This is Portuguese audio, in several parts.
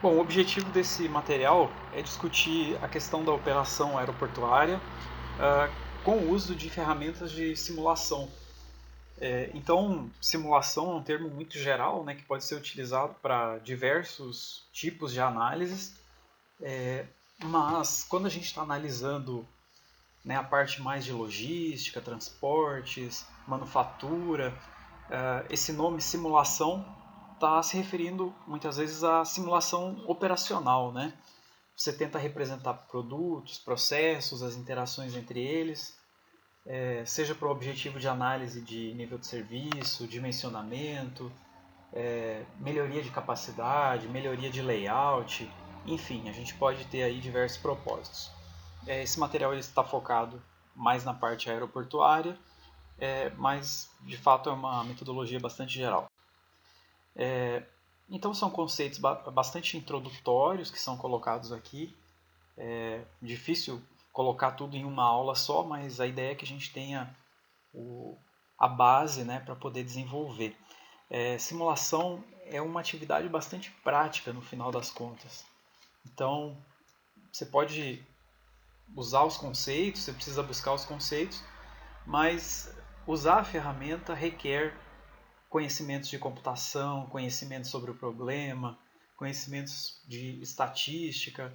Bom, o objetivo desse material é discutir a questão da operação aeroportuária com o uso de ferramentas de simulação. Então, simulação é um termo muito geral, né, que pode ser utilizado para diversos tipos de análises, mas quando a gente está analisando, né, a parte mais de logística, transportes, manufatura, esse nome simulação está se referindo muitas vezes à simulação operacional, né? Você tenta representar produtos, processos, as interações entre eles, seja para o objetivo de análise de nível de serviço, dimensionamento, melhoria de capacidade, melhoria de layout, enfim, a gente pode ter aí diversos propósitos. Esse material ele está focado mais na parte aeroportuária, mas de fato é uma metodologia bastante geral. Então são conceitos bastante introdutórios que são colocados aqui. É difícil colocar tudo em uma aula só, mas a ideia é que a gente tenha a base, né, para poder desenvolver. Simulação é uma atividade bastante prática no final das contas. Então você pode usar os conceitos, você precisa buscar os conceitos, mas usar a ferramenta requer conhecimentos de computação, conhecimentos sobre o problema, conhecimentos de estatística,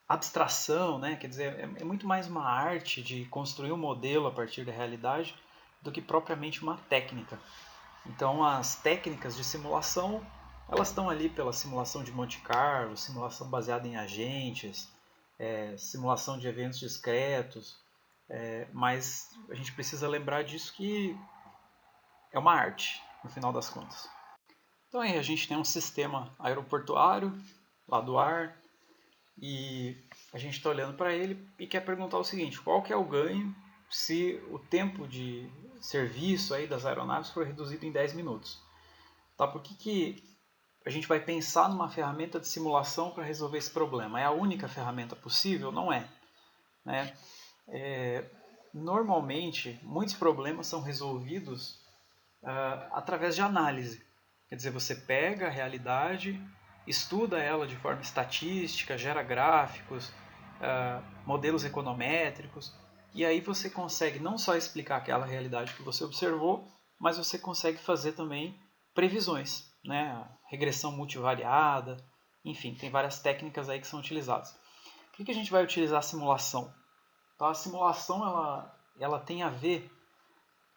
abstração, né? Quer dizer, é muito mais uma arte de construir um modelo a partir da realidade do que propriamente uma técnica. Então, as técnicas de simulação, elas estão ali pela simulação de Monte Carlo, simulação baseada em agentes, simulação de eventos discretos, mas a gente precisa lembrar disso que é uma arte, no final das contas. Então aí a gente tem um sistema aeroportuário lá do ar e a gente está olhando para ele e quer perguntar o seguinte: qual que é o ganho se o tempo de serviço aí das aeronaves for reduzido em 10 minutos? Tá? Por que a gente vai pensar numa ferramenta de simulação para resolver esse problema? É a única ferramenta possível? Não é. Né? Normalmente, muitos problemas são resolvidos através de análise. Quer dizer, você pega a realidade, estuda ela de forma estatística, gera gráficos, modelos econométricos, e aí você consegue não só explicar aquela realidade que você observou, mas você consegue fazer também previsões, né? Regressão multivariada, enfim, tem várias técnicas aí que são utilizadas. Por que a gente vai utilizar a simulação? Então, a simulação ela tem a ver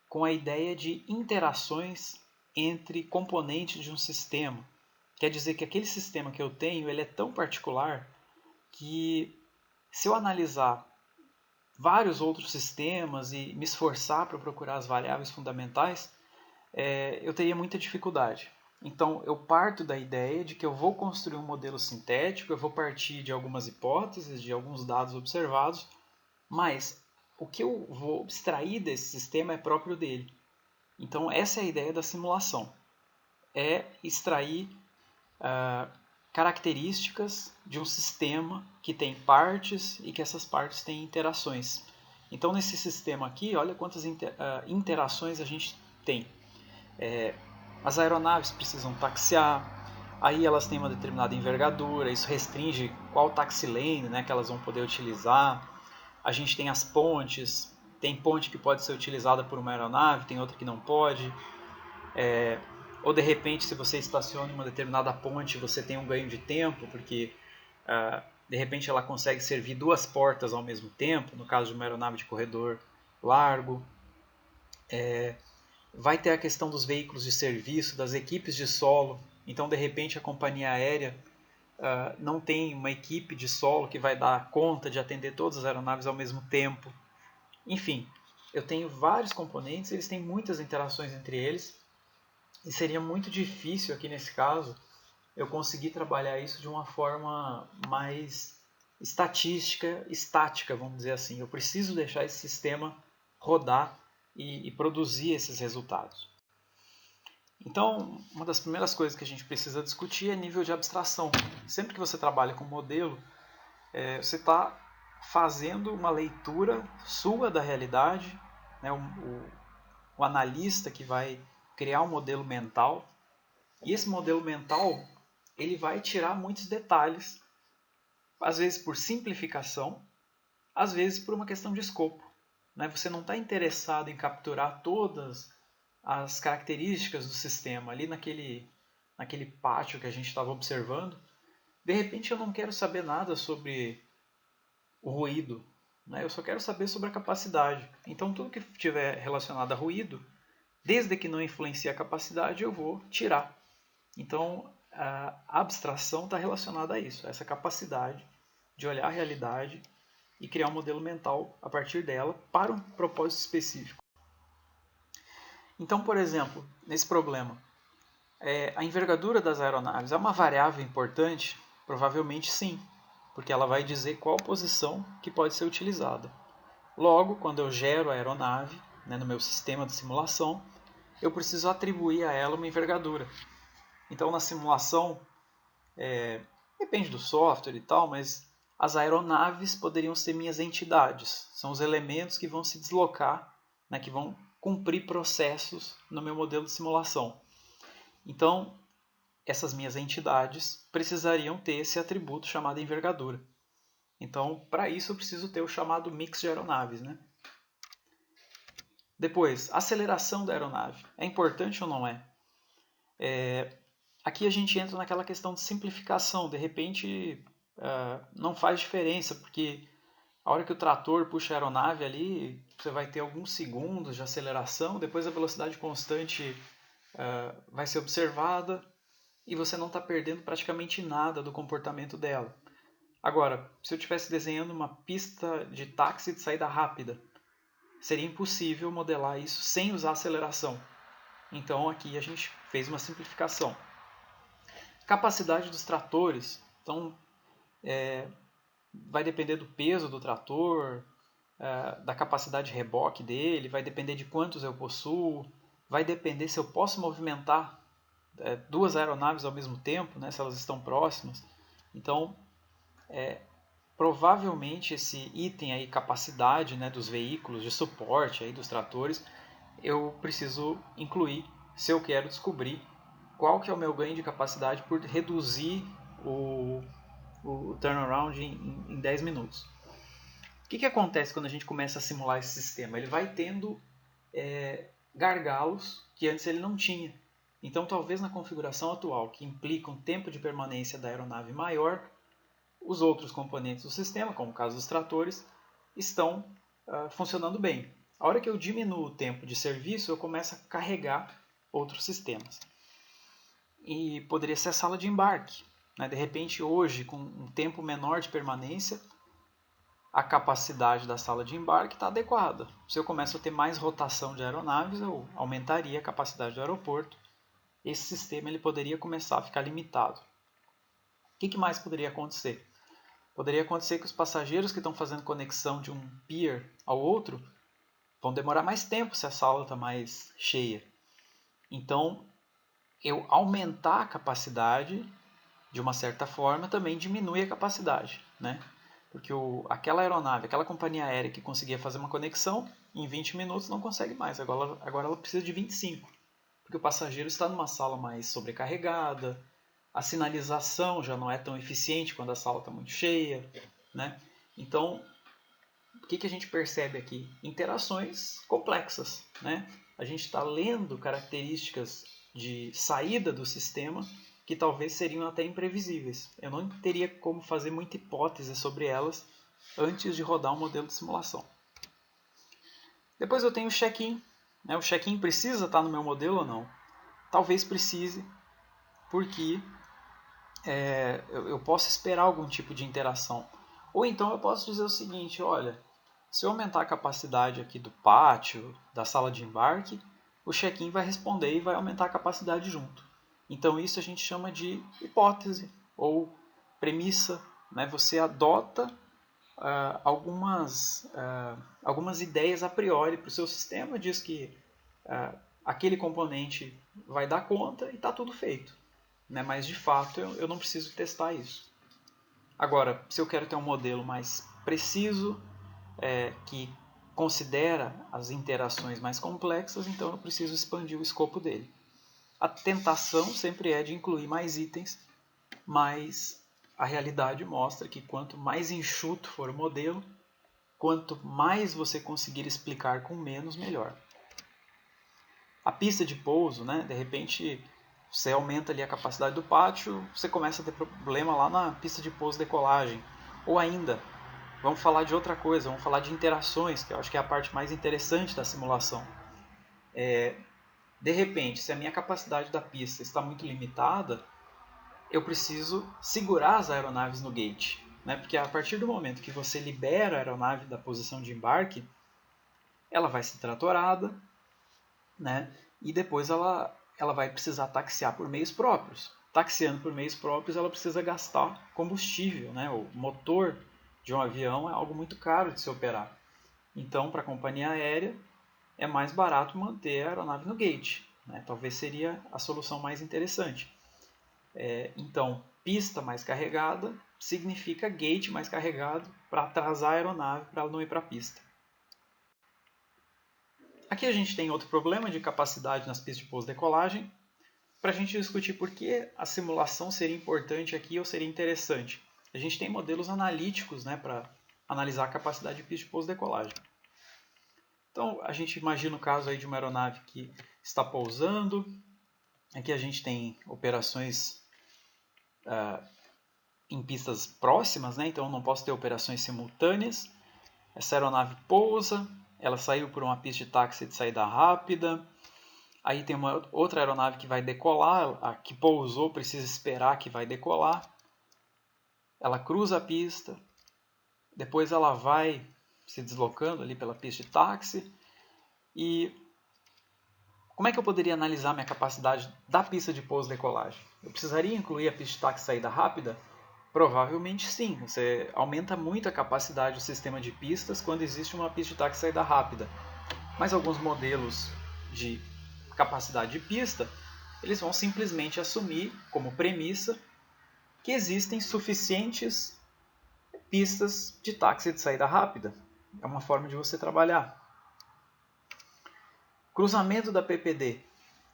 com a ideia de interações entre componentes de um sistema. Quer dizer que aquele sistema que eu tenho ele é tão particular que se eu analisar vários outros sistemas e me esforçar para procurar as variáveis fundamentais, eu teria muita dificuldade. Então eu parto da ideia de que eu vou construir um modelo sintético, eu vou partir de algumas hipóteses, de alguns dados observados, mas o que eu vou extrair desse sistema é próprio dele. Então essa é a ideia da simulação, é extrair características de um sistema que tem partes e que essas partes têm interações. Então nesse sistema aqui, olha quantas interações a gente tem. As aeronaves precisam taxiar, aí elas têm uma determinada envergadura, isso restringe qual taxi lane, né, que elas vão poder utilizar. A gente tem as pontes, tem ponte que pode ser utilizada por uma aeronave, tem outra que não pode. Ou de repente, se você estaciona em uma determinada ponte, você tem um ganho de tempo, porque de repente ela consegue servir duas portas ao mesmo tempo, no caso de uma aeronave de corredor largo. Vai ter a questão dos veículos de serviço, das equipes de solo. Então, de repente, a companhia aérea não tem uma equipe de solo que vai dar conta de atender todas as aeronaves ao mesmo tempo. Enfim, eu tenho vários componentes, eles têm muitas interações entre eles, e seria muito difícil aqui nesse caso eu conseguir trabalhar isso de uma forma mais estática, vamos dizer assim. Eu preciso deixar esse sistema rodar e produzir esses resultados. Então, uma das primeiras coisas que a gente precisa discutir é nível de abstração. Sempre que você trabalha com modelo, você está fazendo uma leitura sua da realidade, né? O analista que vai criar um modelo mental, e esse modelo mental ele vai tirar muitos detalhes, às vezes por simplificação, às vezes por uma questão de escopo. Né? Você não está interessado em capturar todas as características do sistema ali naquele pátio que a gente estava observando. De repente eu não quero saber nada sobre o ruído, né? Eu só quero saber sobre a capacidade. Então tudo que estiver relacionado a ruído, desde que não influencie a capacidade, eu vou tirar. Então a abstração está relacionada a isso, a essa capacidade de olhar a realidade e criar um modelo mental a partir dela para um propósito específico. Então, por exemplo, nesse problema, a envergadura das aeronaves é uma variável importante? Provavelmente sim, porque ela vai dizer qual posição que pode ser utilizada. Logo, quando eu gero a aeronave, né, no meu sistema de simulação, eu preciso atribuir a ela uma envergadura. Então, na simulação, depende do software e tal, mas as aeronaves poderiam ser minhas entidades. São os elementos que vão se deslocar, né, que vão cumprir processos no meu modelo de simulação. Então, essas minhas entidades precisariam ter esse atributo chamado envergadura. Então, para isso eu preciso ter o chamado mix de aeronaves, né? Depois, aceleração da aeronave. É importante ou não é? Aqui a gente entra naquela questão de simplificação. De repente, não faz diferença, porque a hora que o trator puxa a aeronave ali, você vai ter alguns segundos de aceleração, depois a velocidade constante vai ser observada e você não está perdendo praticamente nada do comportamento dela. Agora, se eu estivesse desenhando uma pista de táxi de saída rápida, seria impossível modelar isso sem usar aceleração. Então aqui a gente fez uma simplificação. Capacidade dos tratores. Então, vai depender do peso do trator, da capacidade de reboque dele, vai depender de quantos eu possuo, vai depender se eu posso movimentar duas aeronaves ao mesmo tempo, né, se elas estão próximas. Então, provavelmente esse item aí, capacidade, né, dos veículos, de suporte aí, dos tratores, eu preciso incluir se eu quero descobrir qual que é o meu ganho de capacidade por reduzir o turnaround em 10 minutos. O que acontece quando a gente começa a simular esse sistema? Ele vai tendo gargalos que antes ele não tinha. Então, talvez na configuração atual, que implica um tempo de permanência da aeronave maior, os outros componentes do sistema, como o caso dos tratores, estão funcionando bem. A hora que eu diminuo o tempo de serviço, eu começo a carregar outros sistemas. E poderia ser a sala de embarque. Né? De repente, hoje, com um tempo menor de permanência, a capacidade da sala de embarque está adequada. Se eu começo a ter mais rotação de aeronaves, eu aumentaria a capacidade do aeroporto. Esse sistema ele poderia começar a ficar limitado. O que mais poderia acontecer? Poderia acontecer que os passageiros que estão fazendo conexão de um pier ao outro vão demorar mais tempo se a sala está mais cheia. Então, eu aumentar a capacidade, de uma certa forma, também diminui a capacidade, né? Porque aquela aeronave, aquela companhia aérea que conseguia fazer uma conexão, em 20 minutos não consegue mais, agora ela precisa de 25. Porque o passageiro está numa sala mais sobrecarregada, a sinalização já não é tão eficiente quando a sala está muito cheia, né? Então, o que a gente percebe aqui? Interações complexas, né? A gente está lendo características de saída do sistema que talvez seriam até imprevisíveis. Eu não teria como fazer muita hipótese sobre elas antes de rodar um modelo de simulação. Depois eu tenho o check-in. O check-in precisa estar no meu modelo ou não? Talvez precise, porque eu posso esperar algum tipo de interação. Ou então eu posso dizer o seguinte, olha, se eu aumentar a capacidade aqui do pátio, da sala de embarque, o check-in vai responder e vai aumentar a capacidade junto. Então isso a gente chama de hipótese ou premissa. Né? Você adota algumas ideias a priori para o seu sistema, diz que aquele componente vai dar conta e está tudo feito. Né? Mas de fato eu não preciso testar isso. Agora, se eu quero ter um modelo mais preciso, que considera as interações mais complexas, então eu preciso expandir o escopo dele. A tentação sempre é de incluir mais itens mas a realidade mostra que quanto mais enxuto for o modelo, quanto mais você conseguir explicar com menos, melhor. A pista de pouso, né, de repente você aumenta ali a capacidade do pátio, você começa a ter problema lá na pista de pouso decolagem. Ou ainda, vamos falar de outra coisa, vamos falar de interações, que eu acho que é a parte mais interessante da simulação. De repente, se a minha capacidade da pista está muito limitada, eu preciso segurar as aeronaves no gate, né? Porque a partir do momento que você libera a aeronave da posição de embarque, ela vai ser tratorada, né? E depois ela vai precisar taxiar por meios próprios. Taxiando por meios próprios, ela precisa gastar combustível, né? O motor de um avião é algo muito caro de se operar. Então, para a companhia aérea, é mais barato manter a aeronave no gate, né? Talvez seria a solução mais interessante. Então, pista mais carregada significa gate mais carregado para atrasar a aeronave para ela não ir para a pista. Aqui a gente tem outro problema de capacidade nas pistas de pouso e decolagem, para a gente discutir por que a simulação seria importante aqui ou seria interessante. A gente tem modelos analíticos, né, para analisar a capacidade de pista de pouso e decolagem. Então, a gente imagina o caso aí de uma aeronave que está pousando. Aqui a gente tem operações em pistas próximas, né? Então não posso ter operações simultâneas. Essa aeronave pousa, ela saiu por uma pista de táxi de saída rápida. Aí tem uma outra aeronave que vai decolar, a que pousou precisa esperar que vai decolar. Ela cruza a pista, depois ela vai se deslocando ali pela pista de táxi. E como é que eu poderia analisar minha capacidade da pista de pouso e decolagem? Eu precisaria incluir a pista de táxi saída rápida? Provavelmente sim. Você aumenta muito a capacidade do sistema de pistas quando existe uma pista de táxi saída rápida. Mas alguns modelos de capacidade de pista, eles vão simplesmente assumir como premissa que existem suficientes pistas de táxi de saída rápida. É uma forma de você trabalhar. Cruzamento da PPD.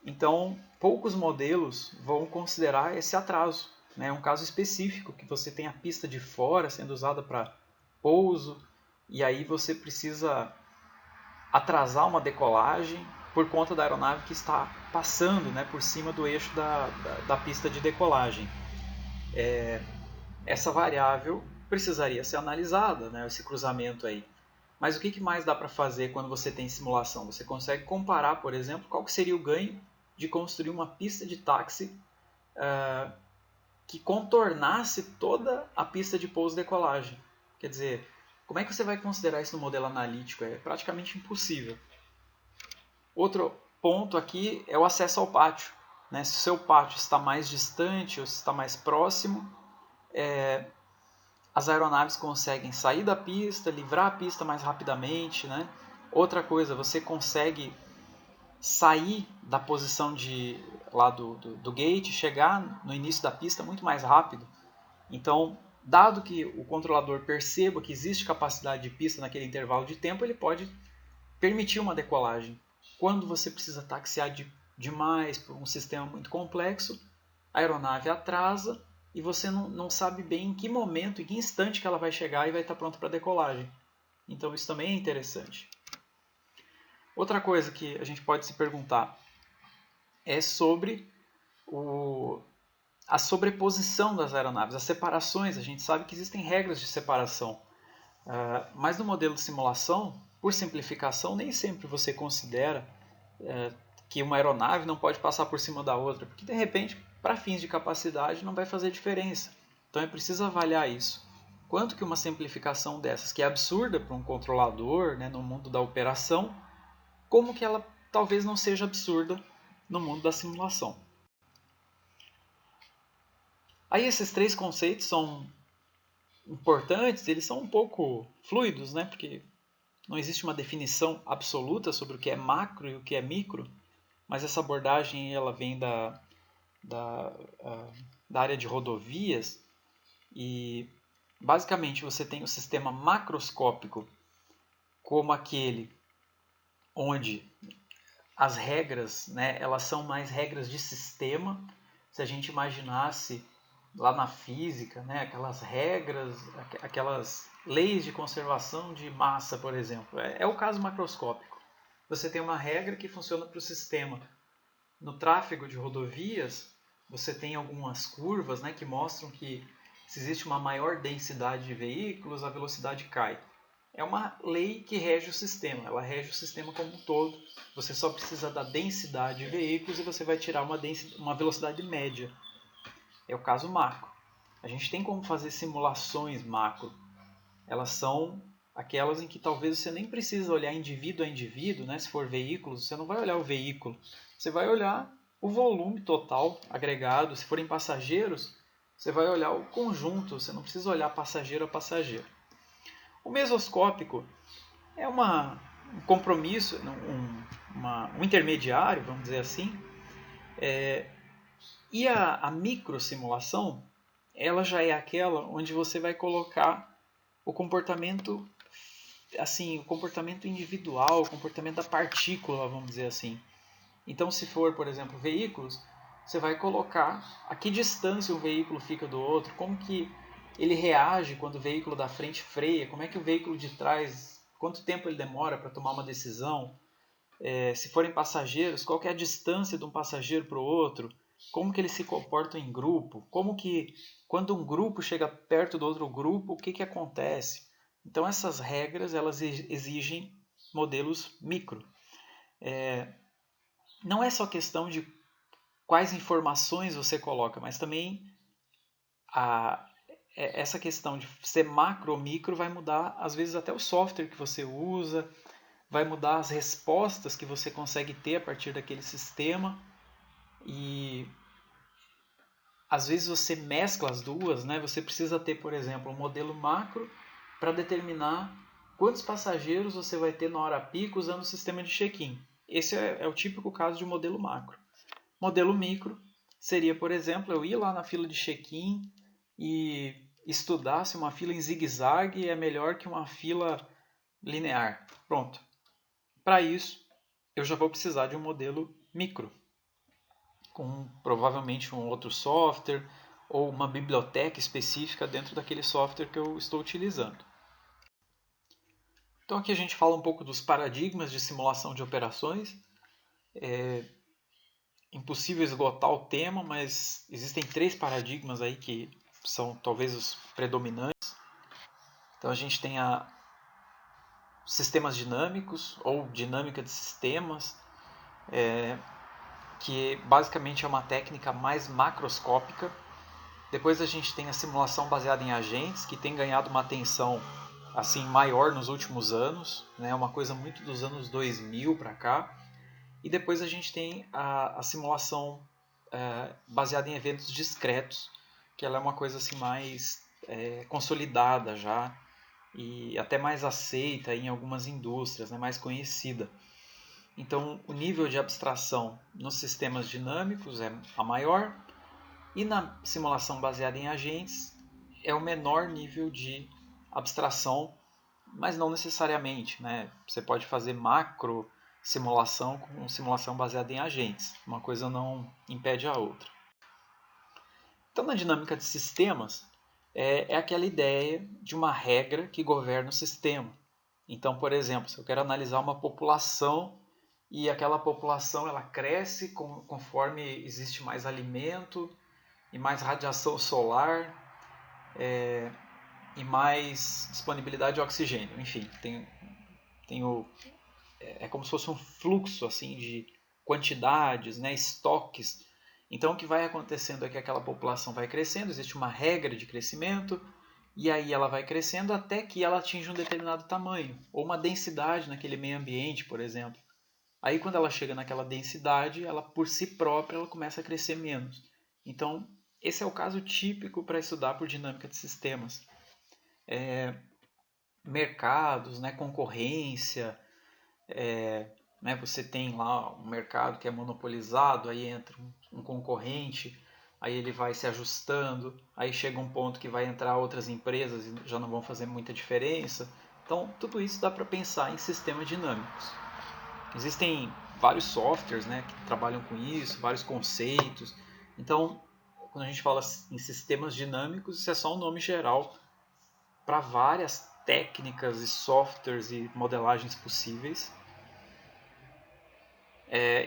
Então, poucos modelos vão considerar esse atraso. É um caso específico que você tem a pista de fora sendo usada para pouso e aí você precisa atrasar uma decolagem por conta da aeronave que está passando, né, por cima do eixo da pista de decolagem. Essa variável precisaria ser analisada, né, esse cruzamento aí. Mas o que mais dá para fazer quando você tem simulação? Você consegue comparar, por exemplo, qual que seria o ganho de construir uma pista de táxi que contornasse toda a pista de pouso e decolagem. Quer dizer, como é que você vai considerar isso no modelo analítico? É praticamente impossível. Outro ponto aqui é o acesso ao pátio, né? Se o seu pátio está mais distante ou se está mais próximo, as aeronaves conseguem sair da pista, livrar a pista mais rapidamente, né? Outra coisa, você consegue sair da posição lá do gate, chegar no início da pista muito mais rápido. Então, dado que o controlador perceba que existe capacidade de pista naquele intervalo de tempo, ele pode permitir uma decolagem. Quando você precisa taxiar demais por um sistema muito complexo, a aeronave atrasa e você não sabe bem em que momento, em que instante que ela vai chegar e vai estar pronta para decolagem. Então isso também é interessante. Outra coisa que a gente pode se perguntar é sobre a sobreposição das aeronaves, as separações. A gente sabe que existem regras de separação, mas no modelo de simulação, por simplificação, nem sempre você considera que uma aeronave não pode passar por cima da outra, porque de repente, para fins de capacidade, não vai fazer diferença. Então é preciso avaliar isso. Quanto que uma simplificação dessas, que é absurda para um controlador, né, no mundo da operação, como que ela talvez não seja absurda no mundo da simulação. Aí esses três conceitos são importantes, eles são um pouco fluidos, né? Porque não existe uma definição absoluta sobre o que é macro e o que é micro, mas essa abordagem ela vem da área de rodovias e basicamente você tem o sistema macroscópico como aquele onde as regras, né, elas são mais regras de sistema. Se a gente imaginasse lá na física, né? Aquelas regras, aquelas leis de conservação de massa, por exemplo. É o caso macroscópico. Você tem uma regra que funciona para o sistema. No tráfego de rodovias, você tem algumas curvas, né, que mostram que se existe uma maior densidade de veículos, a velocidade cai. É uma lei que rege o sistema, ela rege o sistema como um todo. Você só precisa da densidade de veículos e você vai tirar uma velocidade média. É o caso macro. A gente tem como fazer simulações macro. Elas são aquelas em que talvez você nem precisa olhar indivíduo a indivíduo, né? Se for veículos, você não vai olhar o veículo. Você vai olhar o volume total agregado. Se forem passageiros, você vai olhar o conjunto. Você não precisa olhar passageiro a passageiro. O mesoscópico é um compromisso, um intermediário, vamos dizer assim. E a microsimulação, ela já é aquela onde você vai colocar o comportamento, assim, o comportamento individual, o comportamento da partícula, vamos dizer assim. Então, se for, por exemplo, veículos, você vai colocar a que distância um veículo fica do outro, como que ele reage quando o veículo da frente freia, como é que o veículo de trás, quanto tempo ele demora para tomar uma decisão. Se forem passageiros, qual que é a distância de um passageiro para o outro, como que eles se comportam em grupo, como que quando um grupo chega perto do outro grupo, o que, que acontece. Então essas regras elas exigem modelos micro. Não é só questão de quais informações você coloca, mas também essa questão de ser macro ou micro vai mudar às vezes até o software que você usa, vai mudar as respostas que você consegue ter a partir daquele sistema. E às vezes você mescla as duas, né? Você precisa ter, por exemplo, um modelo macro para determinar quantos passageiros você vai ter na hora pico usando o sistema de check-in. Esse é o típico caso de um modelo macro. Modelo micro seria, por exemplo, eu ir lá na fila de check-in e estudar se uma fila em zigue-zague é melhor que uma fila linear. Pronto. Para isso, eu já vou precisar de um modelo micro, com provavelmente um outro software ou uma biblioteca específica dentro daquele software que eu estou utilizando. Então aqui a gente fala um pouco dos paradigmas de simulação de operações. É impossível esgotar o tema, mas existem 3 paradigmas aí que são talvez os predominantes. Então a gente tem sistemas dinâmicos ou dinâmica de sistemas, que basicamente é uma técnica mais macroscópica. Depois a gente tem a simulação baseada em agentes, que tem ganhado uma atenção assim maior nos últimos anos, né? Uma coisa muito dos anos 2000 para cá. E depois a gente tem a simulação baseada em eventos discretos, que ela é uma coisa assim mais consolidada já e até mais aceita em algumas indústrias, né? Mais conhecida. Então, o nível de abstração nos sistemas dinâmicos é a maior, e na simulação baseada em agentes é o menor nível de abstração, mas não necessariamente, né? Você pode fazer macro simulação com simulação baseada em agentes. Uma coisa não impede a outra. Então, na dinâmica de sistemas, é aquela ideia de uma regra que governa o sistema. Então, por exemplo, se eu quero analisar uma população e aquela população ela cresce conforme existe mais alimento e mais radiação solar e mais disponibilidade de oxigênio. Enfim, é como se fosse um fluxo assim de quantidades, né, estoques. Então, o que vai acontecendo é que aquela população vai crescendo, existe uma regra de crescimento, e aí ela vai crescendo até que ela atinge um determinado tamanho, ou uma densidade naquele meio ambiente, por exemplo. Aí, quando ela chega naquela densidade, ela por si própria ela começa a crescer menos. Então, esse é o caso típico para estudar por dinâmica de sistemas. Mercados, né, concorrência, né, você tem lá um mercado que é monopolizado, aí entra um concorrente, aí ele vai se ajustando, aí chega um ponto que vai entrar outras empresas e já não vão fazer muita diferença. Então, tudo isso dá para pensar em sistemas dinâmicos. Existem vários softwares, né, que trabalham com isso, vários conceitos. Então, quando a gente fala em sistemas dinâmicos, isso é só um nome geral para várias técnicas e softwares e modelagens possíveis.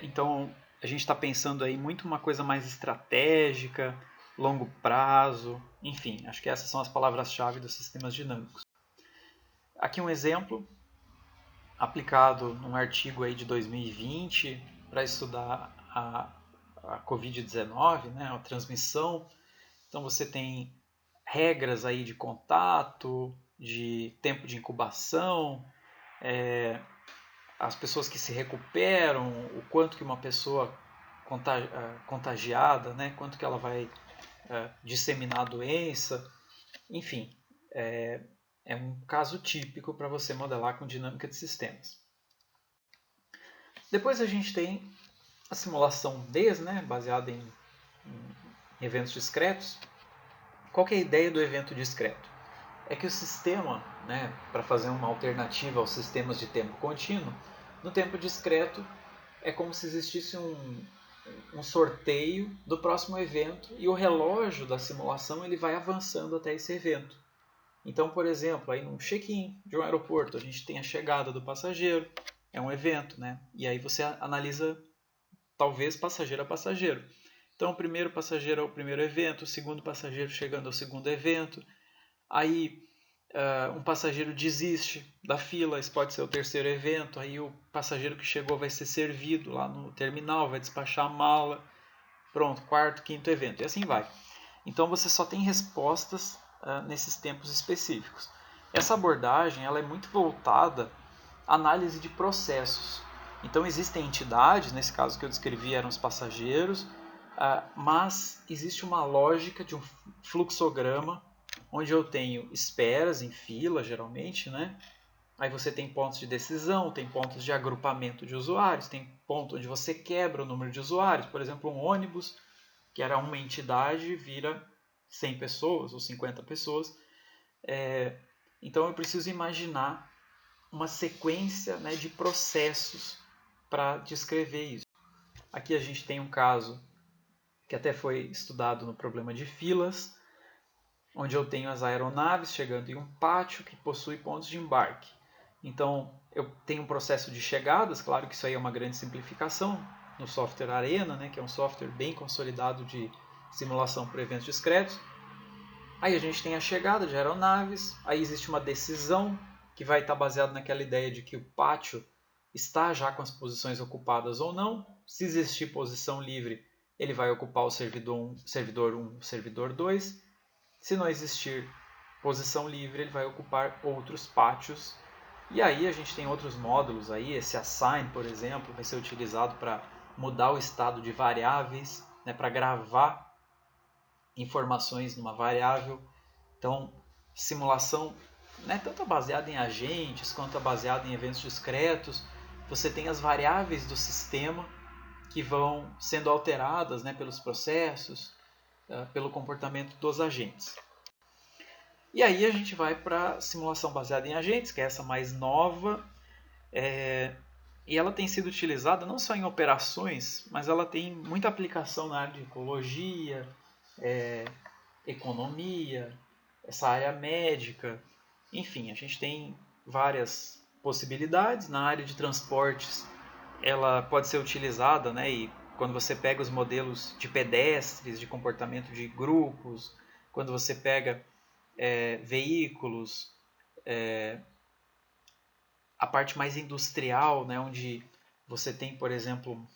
Então, a gente está pensando aí muito uma coisa mais estratégica, longo prazo, enfim, acho que essas são as palavras-chave dos sistemas dinâmicos. Aqui um exemplo aplicado num artigo aí de 2020 para estudar a Covid-19, né, a transmissão. Então você tem regras aí de contato, de tempo de incubação, as pessoas que se recuperam, o quanto que uma pessoa contagiada, né, quanto que ela vai disseminar a doença, enfim, é um caso típico para você modelar com dinâmica de sistemas. Depois a gente tem a simulação DES, né, baseada em eventos discretos. Qual que é a ideia do evento discreto? É que o sistema, né, para fazer uma alternativa aos sistemas de tempo contínuo, no tempo discreto é como se existisse um sorteio do próximo evento e o relógio da simulação ele vai avançando até esse evento. Então, por exemplo, aí num check-in de um aeroporto, a gente tem a chegada do passageiro, é um evento, né? E aí você analisa, talvez, passageiro a passageiro. Então, o primeiro passageiro é o primeiro evento, o segundo passageiro chegando ao segundo evento. Aí, um passageiro desiste da fila, esse pode ser o terceiro evento. Aí, o passageiro que chegou vai ser servido lá no terminal, vai despachar a mala. Pronto, quarto, quinto evento, e assim vai. Então, você só tem respostas nesses tempos específicos. Essa abordagem ela é muito voltada à análise de processos. Então existem entidades, nesse caso que eu descrevi eram os passageiros, mas existe uma lógica de um fluxograma onde eu tenho esperas em fila, geralmente, né? Aí você tem pontos de decisão, tem pontos de agrupamento de usuários, tem ponto onde você quebra o número de usuários. Por exemplo, um ônibus, que era uma entidade, vira 100 pessoas ou 50 pessoas. Então eu preciso imaginar uma sequência, né, de processos para descrever isso. Aqui a gente tem um caso que até foi estudado no problema de filas, onde eu tenho as aeronaves chegando em um pátio que possui pontos de embarque. Então eu tenho um processo de chegadas, claro que isso aí é uma grande simplificação no software Arena, né, que é um software bem consolidado de simulação por eventos discretos. Aí a gente tem a chegada de aeronaves, aí existe uma decisão que vai estar baseada naquela ideia de que o pátio está já com as posições ocupadas ou não. Se existir posição livre, ele vai ocupar o servidor 1, servidor 2. Se não existir posição livre, ele vai ocupar outros pátios. E aí a gente tem outros módulos aí, esse assign, por exemplo, vai ser utilizado para mudar o estado de variáveis, né, para gravar informações numa variável. Então, simulação não é tanto baseada em agentes quanto baseada em eventos discretos. Você tem as variáveis do sistema que vão sendo alteradas, né, pelos processos, pelo comportamento dos agentes. E aí a gente vai para a simulação baseada em agentes, que é essa mais nova, e ela tem sido utilizada não só em operações, mas ela tem muita aplicação na área de ecologia, economia, essa área médica, enfim, a gente tem várias possibilidades. Na área de transportes, ela pode ser utilizada, né, e quando você pega os modelos de pedestres, de comportamento de grupos, quando você pega veículos, a parte mais industrial, né, onde você tem, por exemplo,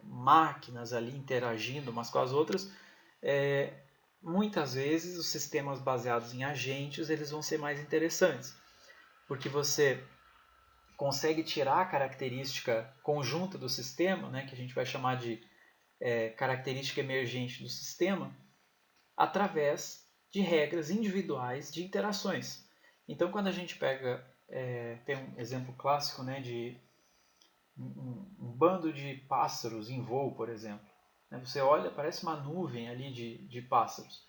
máquinas ali interagindo umas com as outras, muitas vezes os sistemas baseados em agentes eles vão ser mais interessantes, porque você consegue tirar a característica conjunta do sistema, né, que a gente vai chamar de característica emergente do sistema, através de regras individuais de interações. Então, quando a gente pega, tem um exemplo clássico, né, de um bando de pássaros em voo, por exemplo. Você olha, parece uma nuvem ali de pássaros.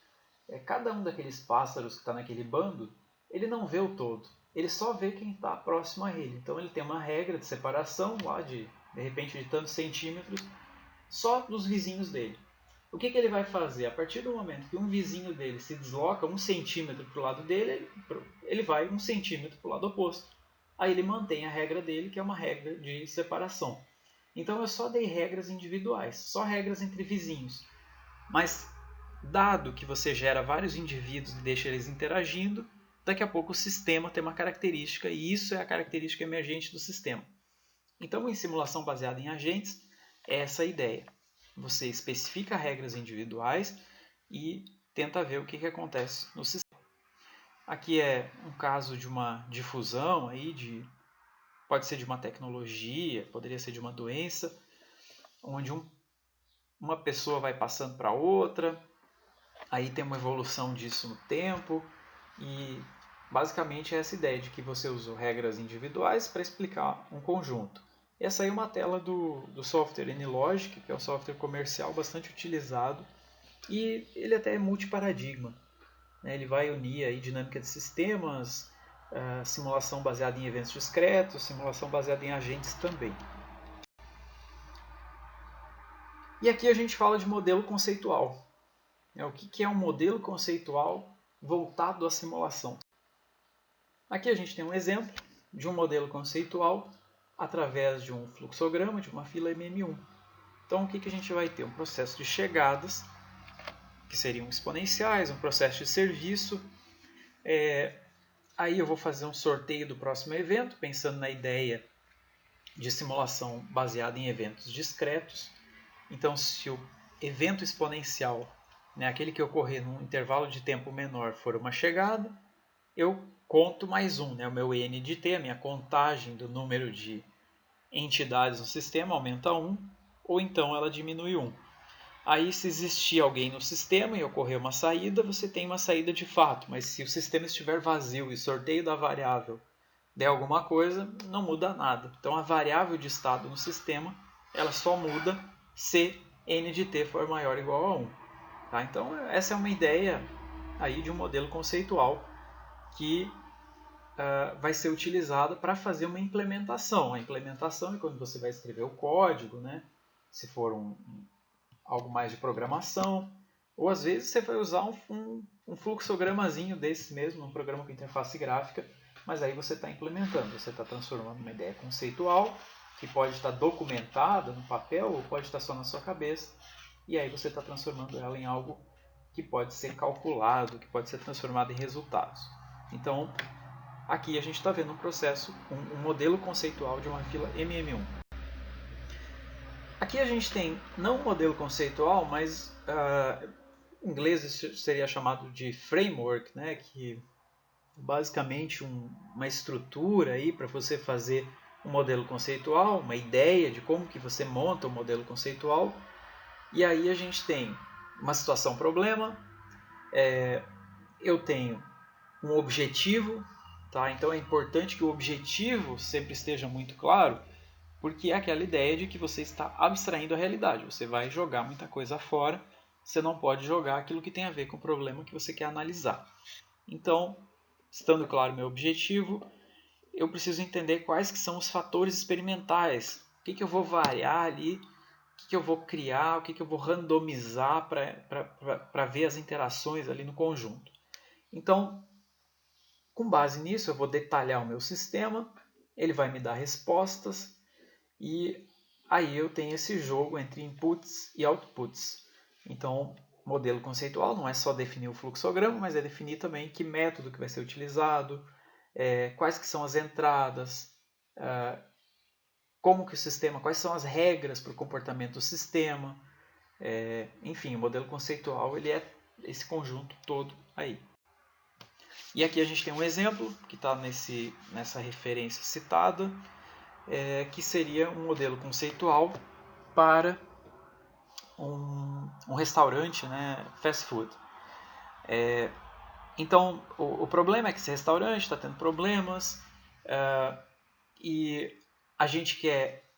Cada um daqueles pássaros que está naquele bando, ele não vê o todo. Ele só vê quem está próximo a ele. Então ele tem uma regra de separação lá de repente de tantos centímetros, só dos vizinhos dele. o que ele vai fazer? A partir do momento que um vizinho dele se desloca 1 centímetro para o lado dele, ele vai 1 centímetro para o lado oposto. Aí ele mantém a regra dele, que é uma regra de separação. Então eu só dei regras individuais, só regras entre vizinhos. Mas dado que você gera vários indivíduos e deixa eles interagindo, daqui a pouco o sistema tem uma característica, e isso é a característica emergente do sistema. Então, em simulação baseada em agentes, é essa a ideia. Você especifica regras individuais e tenta ver o que acontece no sistema. Aqui é um caso de uma difusão, pode ser de uma tecnologia, poderia ser de uma doença, onde uma pessoa vai passando para outra, aí tem uma evolução disso no tempo, e basicamente é essa ideia de que você usou regras individuais para explicar um conjunto. Essa aí é uma tela do software NLogic, que é um software comercial bastante utilizado, e ele até é multiparadigma. Ele vai unir aí dinâmica de sistemas, simulação baseada em eventos discretos, simulação baseada em agentes também. E aqui a gente fala de modelo conceitual. O que é um modelo conceitual voltado à simulação? Aqui a gente tem um exemplo de um modelo conceitual através de um fluxograma, de uma fila MM1. Então o que a gente vai ter? Um processo de chegadas, que seriam exponenciais, um processo de serviço. Aí eu vou fazer um sorteio do próximo evento, pensando na ideia de simulação baseada em eventos discretos. Então, se o evento exponencial, aquele que ocorrer num intervalo de tempo menor, for uma chegada, eu conto mais um, o meu n de t, a minha contagem do número de entidades no sistema aumenta 1, ou então ela diminui 1. Aí, se existir alguém no sistema e ocorrer uma saída, você tem uma saída de fato, mas se o sistema estiver vazio e o sorteio da variável der alguma coisa, não muda nada. Então, a variável de estado no sistema, ela só muda se n de t for maior ou igual a 1. Tá? Então, essa é uma ideia aí de um modelo conceitual que vai ser utilizada para fazer uma implementação. A implementação é quando você vai escrever o código, se for algo mais de programação, ou às vezes você vai usar um fluxogramazinho desse mesmo, um programa com interface gráfica, mas aí você está implementando, você está transformando uma ideia conceitual, que pode estar documentada no papel ou pode estar só na sua cabeça, e aí você está transformando ela em algo que pode ser calculado, que pode ser transformado em resultados. Então, aqui a gente está vendo um processo, um modelo conceitual de uma fila MM1. Aqui a gente tem não um modelo conceitual, mas em inglês isso seria chamado de framework, que basicamente uma estrutura aí para você fazer um modelo conceitual, uma ideia de como que você monta um modelo conceitual. E aí a gente tem uma situação problema, eu tenho um objetivo, tá? Então é importante que o objetivo sempre esteja muito claro, porque é aquela ideia de que você está abstraindo a realidade. Você vai jogar muita coisa fora, você não pode jogar aquilo que tem a ver com o problema que você quer analisar. Então, estando claro o meu objetivo, eu preciso entender quais que são os fatores experimentais. O que eu vou variar ali, o que eu vou criar, o que eu vou randomizar para ver as interações ali no conjunto. Então, com base nisso, eu vou detalhar o meu sistema, ele vai me dar respostas, e aí eu tenho esse jogo entre inputs e outputs. Então, modelo conceitual não é só definir o fluxograma, mas é definir também que método que vai ser utilizado, quais que são as entradas, como que o sistema, quais são as regras para o comportamento do sistema. Enfim, o modelo conceitual ele é esse conjunto todo aí. E aqui a gente tem um exemplo que está nessa referência citada, que seria um modelo conceitual para um restaurante, fast food. Então, o problema é que esse restaurante está tendo problemas e a gente quer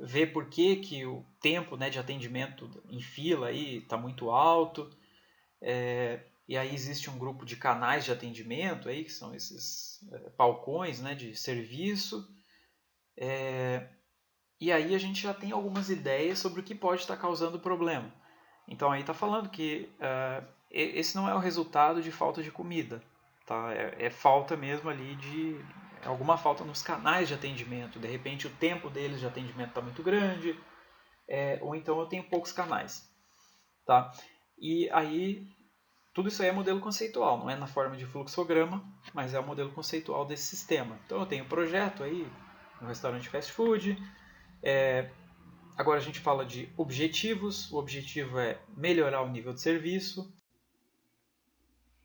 ver por que o tempo de atendimento em fila está muito alto. E aí existe um grupo de canais de atendimento, aí, que são esses balcões de serviço. E aí a gente já tem algumas ideias sobre o que pode estar causando o problema. Então aí está falando que esse não é o resultado de falta de comida, tá? É falta mesmo ali de alguma falta nos canais de atendimento. De repente o tempo deles de atendimento está muito grande, ou então eu tenho poucos canais, tá? E aí tudo isso aí é modelo conceitual, não é na forma de fluxograma, mas é o modelo conceitual desse sistema. Então eu tenho um projeto aí no restaurante fast food. Agora a gente fala de objetivos. O objetivo é melhorar o nível de serviço.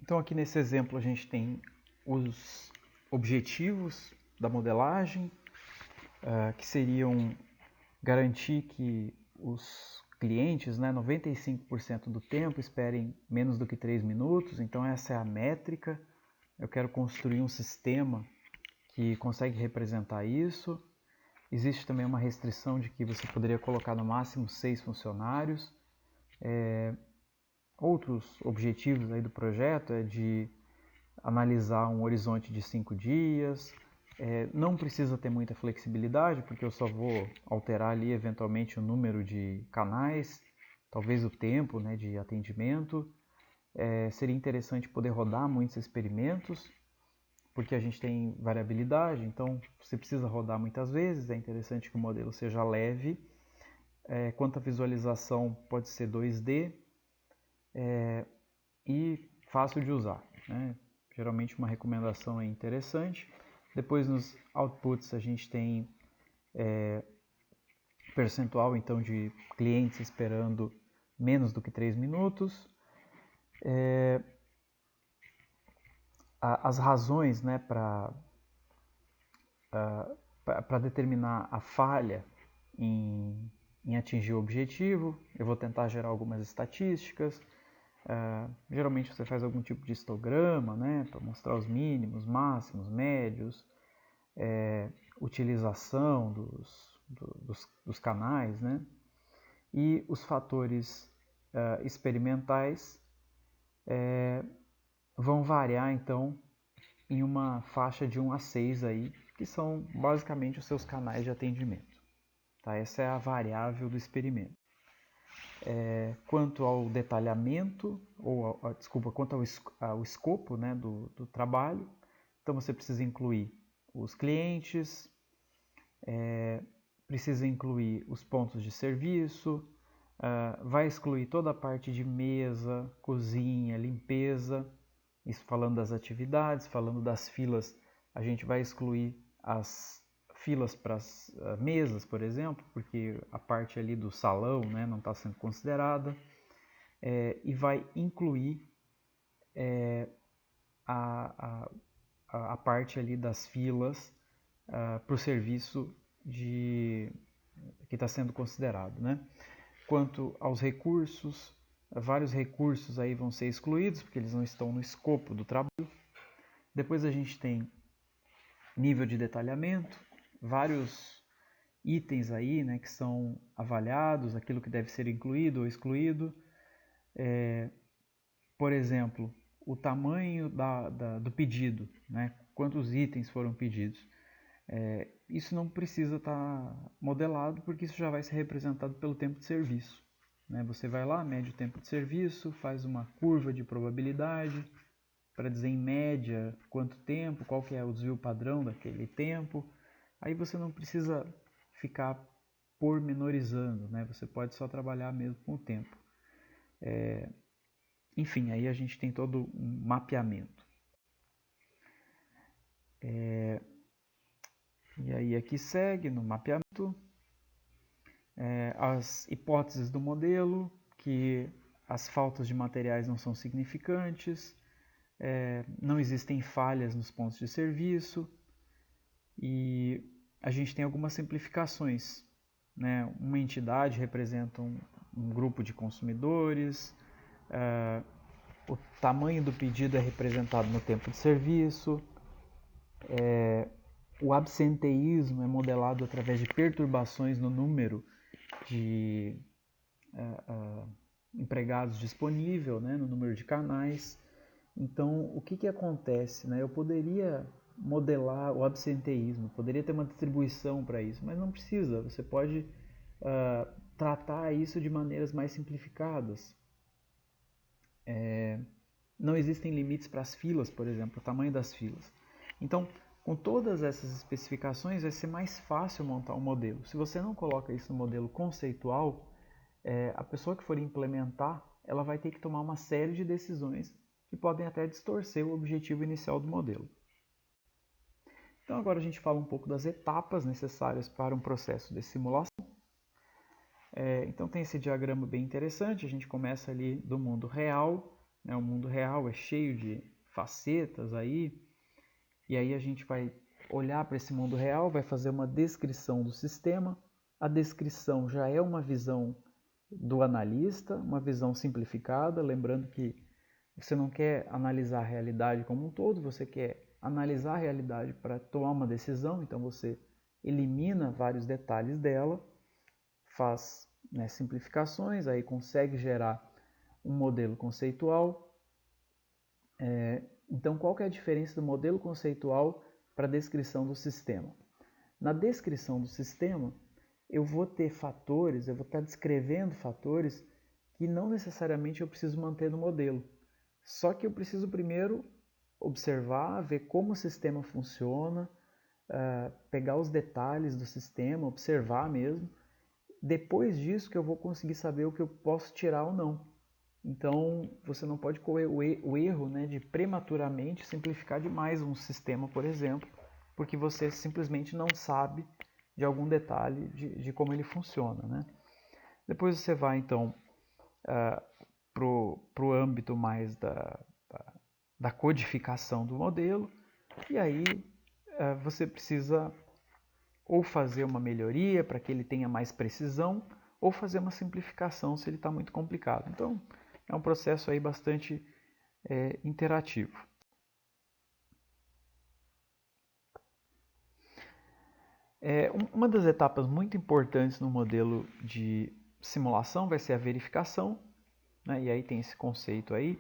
Então aqui nesse exemplo a gente tem os objetivos da modelagem, que seriam garantir que os clientes, 95% do tempo, esperem menos do que 3 minutos. Então essa é a métrica. Eu quero construir um sistema que consegue representar isso. Existe também uma restrição de que você poderia colocar no máximo 6 funcionários. Outros objetivos aí do projeto é de analisar um horizonte de 5 dias. Não precisa ter muita flexibilidade, porque eu só vou alterar ali eventualmente o número de canais, talvez o tempo, de atendimento. Seria interessante poder rodar muitos experimentos, porque a gente tem variabilidade, então você precisa rodar muitas vezes. É interessante que o modelo seja leve. Quanto à visualização, pode ser 2D e fácil de usar, Geralmente uma recomendação é interessante. Depois nos outputs a gente tem percentual então de clientes esperando menos do que 3 minutos. As razões para determinar a falha em atingir o objetivo. Eu vou tentar gerar algumas estatísticas. Geralmente você faz algum tipo de histograma, para mostrar os mínimos, máximos, médios, utilização dos canais, e os fatores experimentais vão variar então em uma faixa de 1 a 6 aí, que são basicamente os seus canais de atendimento. Tá? Essa é a variável do experimento. Quanto ao detalhamento, quanto ao escopo do trabalho, então você precisa incluir os clientes, precisa incluir os pontos de serviço, vai excluir toda a parte de mesa, cozinha, limpeza. Isso falando das atividades. Falando das filas, a gente vai excluir as filas para as mesas, por exemplo, porque a parte ali do salão não está sendo considerada. E vai incluir a parte ali das filas para o serviço que está sendo considerado. Quanto aos recursos, vários recursos aí vão ser excluídos, porque eles não estão no escopo do trabalho. Depois a gente tem nível de detalhamento, vários itens aí, que são avaliados, aquilo que deve ser incluído ou excluído. Por exemplo, o tamanho do pedido, quantos itens foram pedidos. Isso não precisa estar modelado, porque isso já vai ser representado pelo tempo de serviço. Você vai lá, mede o tempo de serviço, faz uma curva de probabilidade para dizer em média quanto tempo, qual que é o desvio padrão daquele tempo. Aí você não precisa ficar pormenorizando, você pode só trabalhar mesmo com o tempo. Enfim, aí a gente tem todo um mapeamento. E aí aqui segue no mapeamento as hipóteses do modelo, que as faltas de materiais não são significantes, não existem falhas nos pontos de serviço, e a gente tem algumas simplificações. Uma entidade representa um grupo de consumidores, o tamanho do pedido é representado no tempo de serviço, o absenteísmo é modelado através de perturbações no número de empregados disponível, no número de canais. Então, o que acontece? Eu poderia modelar o absenteísmo, poderia ter uma distribuição para isso, mas não precisa. Você pode tratar isso de maneiras mais simplificadas. Não existem limites para as filas, por exemplo, o tamanho das filas. Então, com todas essas especificações, vai ser mais fácil montar um modelo. Se você não coloca isso no modelo conceitual, a pessoa que for implementar, ela vai ter que tomar uma série de decisões que podem até distorcer o objetivo inicial do modelo. Então agora a gente fala um pouco das etapas necessárias para um processo de simulação. Então tem esse diagrama bem interessante, a gente começa ali do mundo real, né? O mundo real é cheio de facetas aí, e aí a gente vai olhar para esse mundo real, vai fazer uma descrição do sistema. A descrição já é uma visão do analista, uma visão simplificada, lembrando que você não quer analisar a realidade como um todo, você quer analisar a realidade para tomar uma decisão, então você elimina vários detalhes dela, faz simplificações, aí consegue gerar um modelo conceitual. Então, qual que é a diferença do modelo conceitual para a descrição do sistema? Na descrição do sistema, eu vou ter fatores, eu vou estar descrevendo fatores que não necessariamente eu preciso manter no modelo. Só que eu preciso primeiro observar, ver como o sistema funciona, pegar os detalhes do sistema, observar mesmo. Depois disso que eu vou conseguir saber o que eu posso tirar ou não. Então, você não pode correr o erro, né, de prematuramente simplificar demais um sistema, por exemplo, porque você simplesmente não sabe de algum detalhe de como ele funciona, né? Depois você vai, então, para o âmbito mais da codificação do modelo, e aí você precisa ou fazer uma melhoria para que ele tenha mais precisão, ou fazer uma simplificação se ele está muito complicado. Então, é um processo aí bastante interativo. Uma das etapas muito importantes no modelo de simulação vai ser a verificação, né? E aí tem esse conceito aí,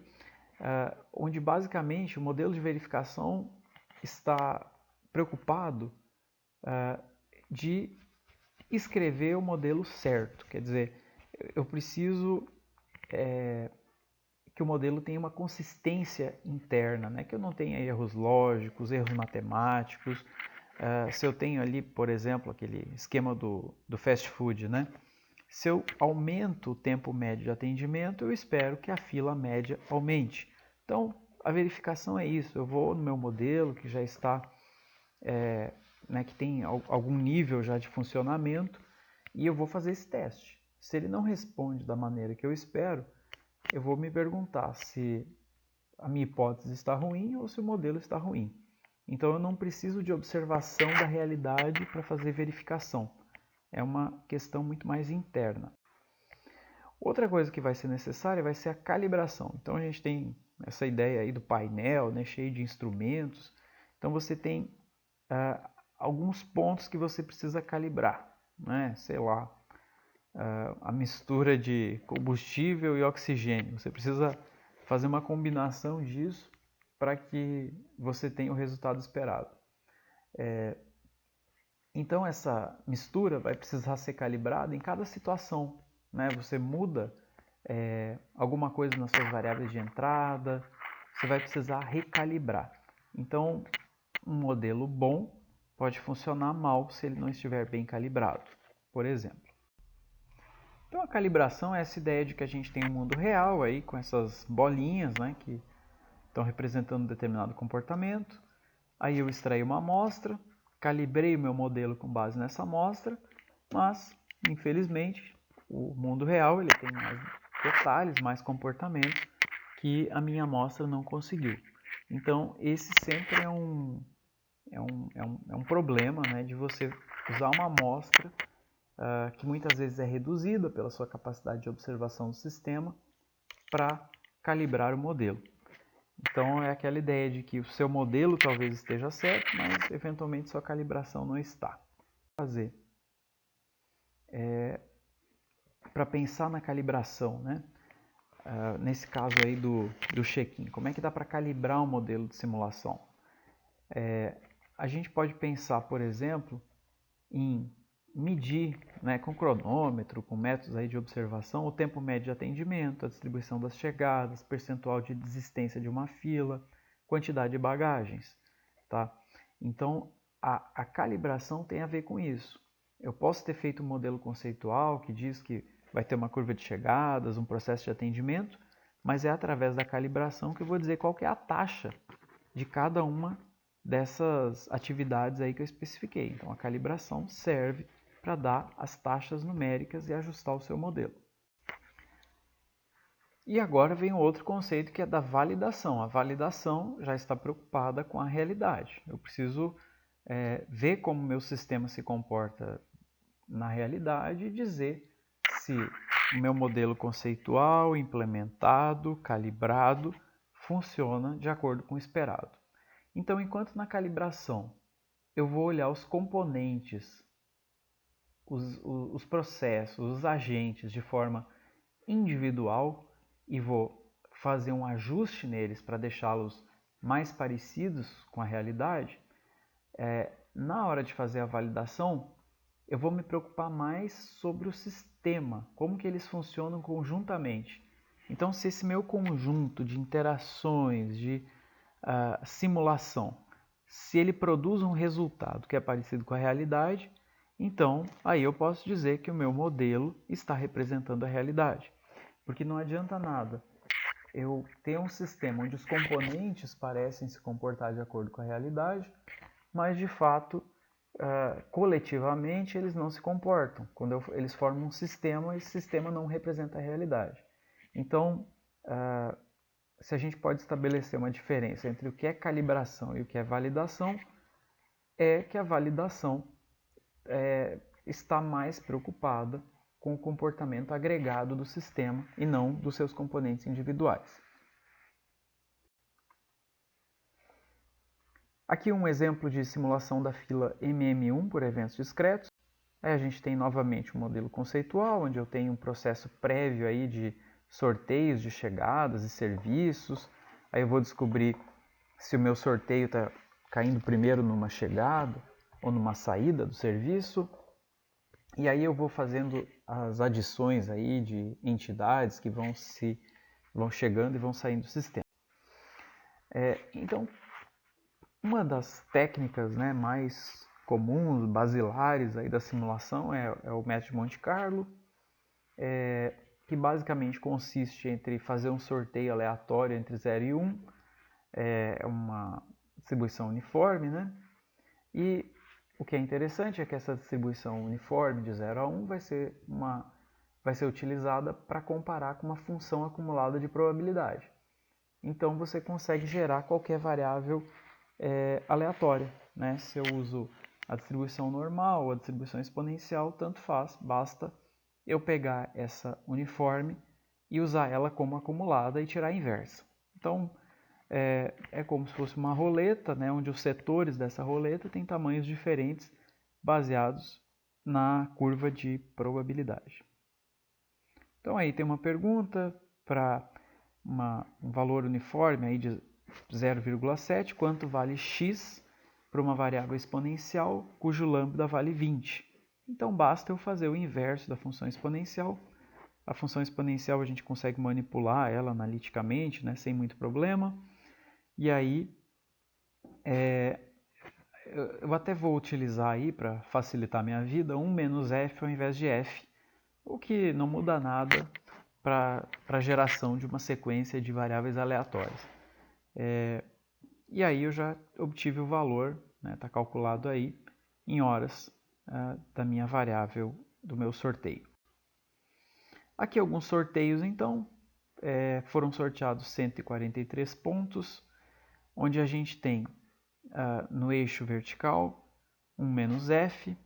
onde basicamente o modelo de verificação está preocupado de escrever o modelo certo. Quer dizer, eu preciso que o modelo tenha uma consistência interna, né? Que eu não tenha erros lógicos, erros matemáticos. Se eu tenho ali, por exemplo, aquele esquema do fast food, né? Se eu aumento o tempo médio de atendimento, eu espero que a fila média aumente. Então, a verificação é isso. Eu vou no meu modelo, que já está, que tem algum nível já de funcionamento, e eu vou fazer esse teste. Se ele não responde da maneira que eu espero, eu vou me perguntar se a minha hipótese está ruim ou se o modelo está ruim. Então eu não preciso de observação da realidade para fazer verificação. É uma questão muito mais interna. Outra coisa que vai ser necessária vai ser a calibração. Então a gente tem essa ideia aí do painel, né, cheio de instrumentos. Então você tem alguns pontos que você precisa calibrar, né? Sei lá, a mistura de combustível e oxigênio. Você precisa fazer uma combinação disso para que você tenha o resultado esperado. Então essa mistura vai precisar ser calibrada em cada situação, né? Você muda alguma coisa nas suas variáveis de entrada, você vai precisar recalibrar. Então um modelo bom pode funcionar mal se ele não estiver bem calibrado, por exemplo. Então a calibração é essa ideia de que a gente tem um mundo real aí com essas bolinhas, né, que estão representando um determinado comportamento. Aí eu extraí uma amostra, calibrei o meu modelo com base nessa amostra, mas infelizmente o mundo real ele tem mais detalhes, mais comportamentos que a minha amostra não conseguiu. Então esse sempre é um problema, né, de você usar uma amostra que muitas vezes é reduzida pela sua capacidade de observação do sistema para calibrar o modelo. Então é aquela ideia de que o seu modelo talvez esteja certo, mas eventualmente sua calibração não está. Fazer para pensar na calibração, né? Nesse caso aí do check-in, como é que dá para calibrar um modelo de simulação? A gente pode pensar, por exemplo, em medir, né, com cronômetro, com métodos aí de observação, o tempo médio de atendimento, a distribuição das chegadas, percentual de desistência de uma fila, quantidade de bagagens. Tá? Então, a calibração tem a ver com isso. Eu posso ter feito um modelo conceitual que diz que vai ter uma curva de chegadas, um processo de atendimento, mas é através da calibração que eu vou dizer qual que é a taxa de cada uma dessas atividades aí que eu especifiquei. Então, a calibração serve para dar as taxas numéricas e ajustar o seu modelo. E agora vem outro conceito que é da validação. A validação já está preocupada com a realidade. Eu preciso ver como meu sistema se comporta na realidade e dizer se o meu modelo conceitual, implementado, calibrado, funciona de acordo com o esperado. Então, enquanto na calibração eu vou olhar os componentes, os processos, os agentes de forma individual e vou fazer um ajuste neles para deixá-los mais parecidos com a realidade, na hora de fazer a validação, eu vou me preocupar mais sobre o sistema, como que eles funcionam conjuntamente. Então, se esse meu conjunto de interações, de simulação, se ele produz um resultado que é parecido com a realidade, então aí eu posso dizer que o meu modelo está representando a realidade. Porque não adianta nada eu ter um sistema onde os componentes parecem se comportar de acordo com a realidade, mas de fato, coletivamente, eles não se comportam. Quando eles formam um sistema, esse sistema não representa a realidade. Então, se a gente pode estabelecer uma diferença entre o que é calibração e o que é validação, é que a validação está mais preocupada com o comportamento agregado do sistema e não dos seus componentes individuais. Aqui um exemplo de simulação da fila MM1 por eventos discretos. Aí a gente tem novamente um modelo conceitual, onde eu tenho um processo prévio aí de sorteios de chegadas e serviços. Aí eu vou descobrir se o meu sorteio está caindo primeiro numa chegada ou numa saída do serviço. E aí eu vou fazendo as adições aí de entidades que vão chegando e vão saindo do sistema. Então, uma das técnicas, né, mais comuns, basilares aí da simulação é o método de Monte Carlo, que basicamente consiste entre fazer um sorteio aleatório entre 0 e 1, é uma distribuição uniforme, né? E o que é interessante é que essa distribuição uniforme de 0 a 1 vai ser utilizada para comparar com uma função acumulada de probabilidade. Então você consegue gerar qualquer variável aleatória, né? Se eu uso a distribuição normal ou a distribuição exponencial, tanto faz, basta eu pegar essa uniforme e usar ela como acumulada e tirar a inversa. Então, é como se fosse uma roleta, né, onde os setores dessa roleta têm tamanhos diferentes baseados na curva de probabilidade. Então aí tem uma pergunta para um valor uniforme aí de 0,7, quanto vale x para uma variável exponencial cujo lambda vale 20. Então basta eu fazer o inverso da função exponencial. A função exponencial a gente consegue manipular ela analiticamente, né, sem muito problema. E aí, eu até vou utilizar aí para facilitar a minha vida 1 menos f ao invés de f, o que não muda nada para a geração de uma sequência de variáveis aleatórias. E aí eu já obtive o valor, está calculado aí em horas da minha variável do meu sorteio. Aqui alguns sorteios então, foram sorteados 143 pontos, onde a gente tem no eixo vertical 1 menos f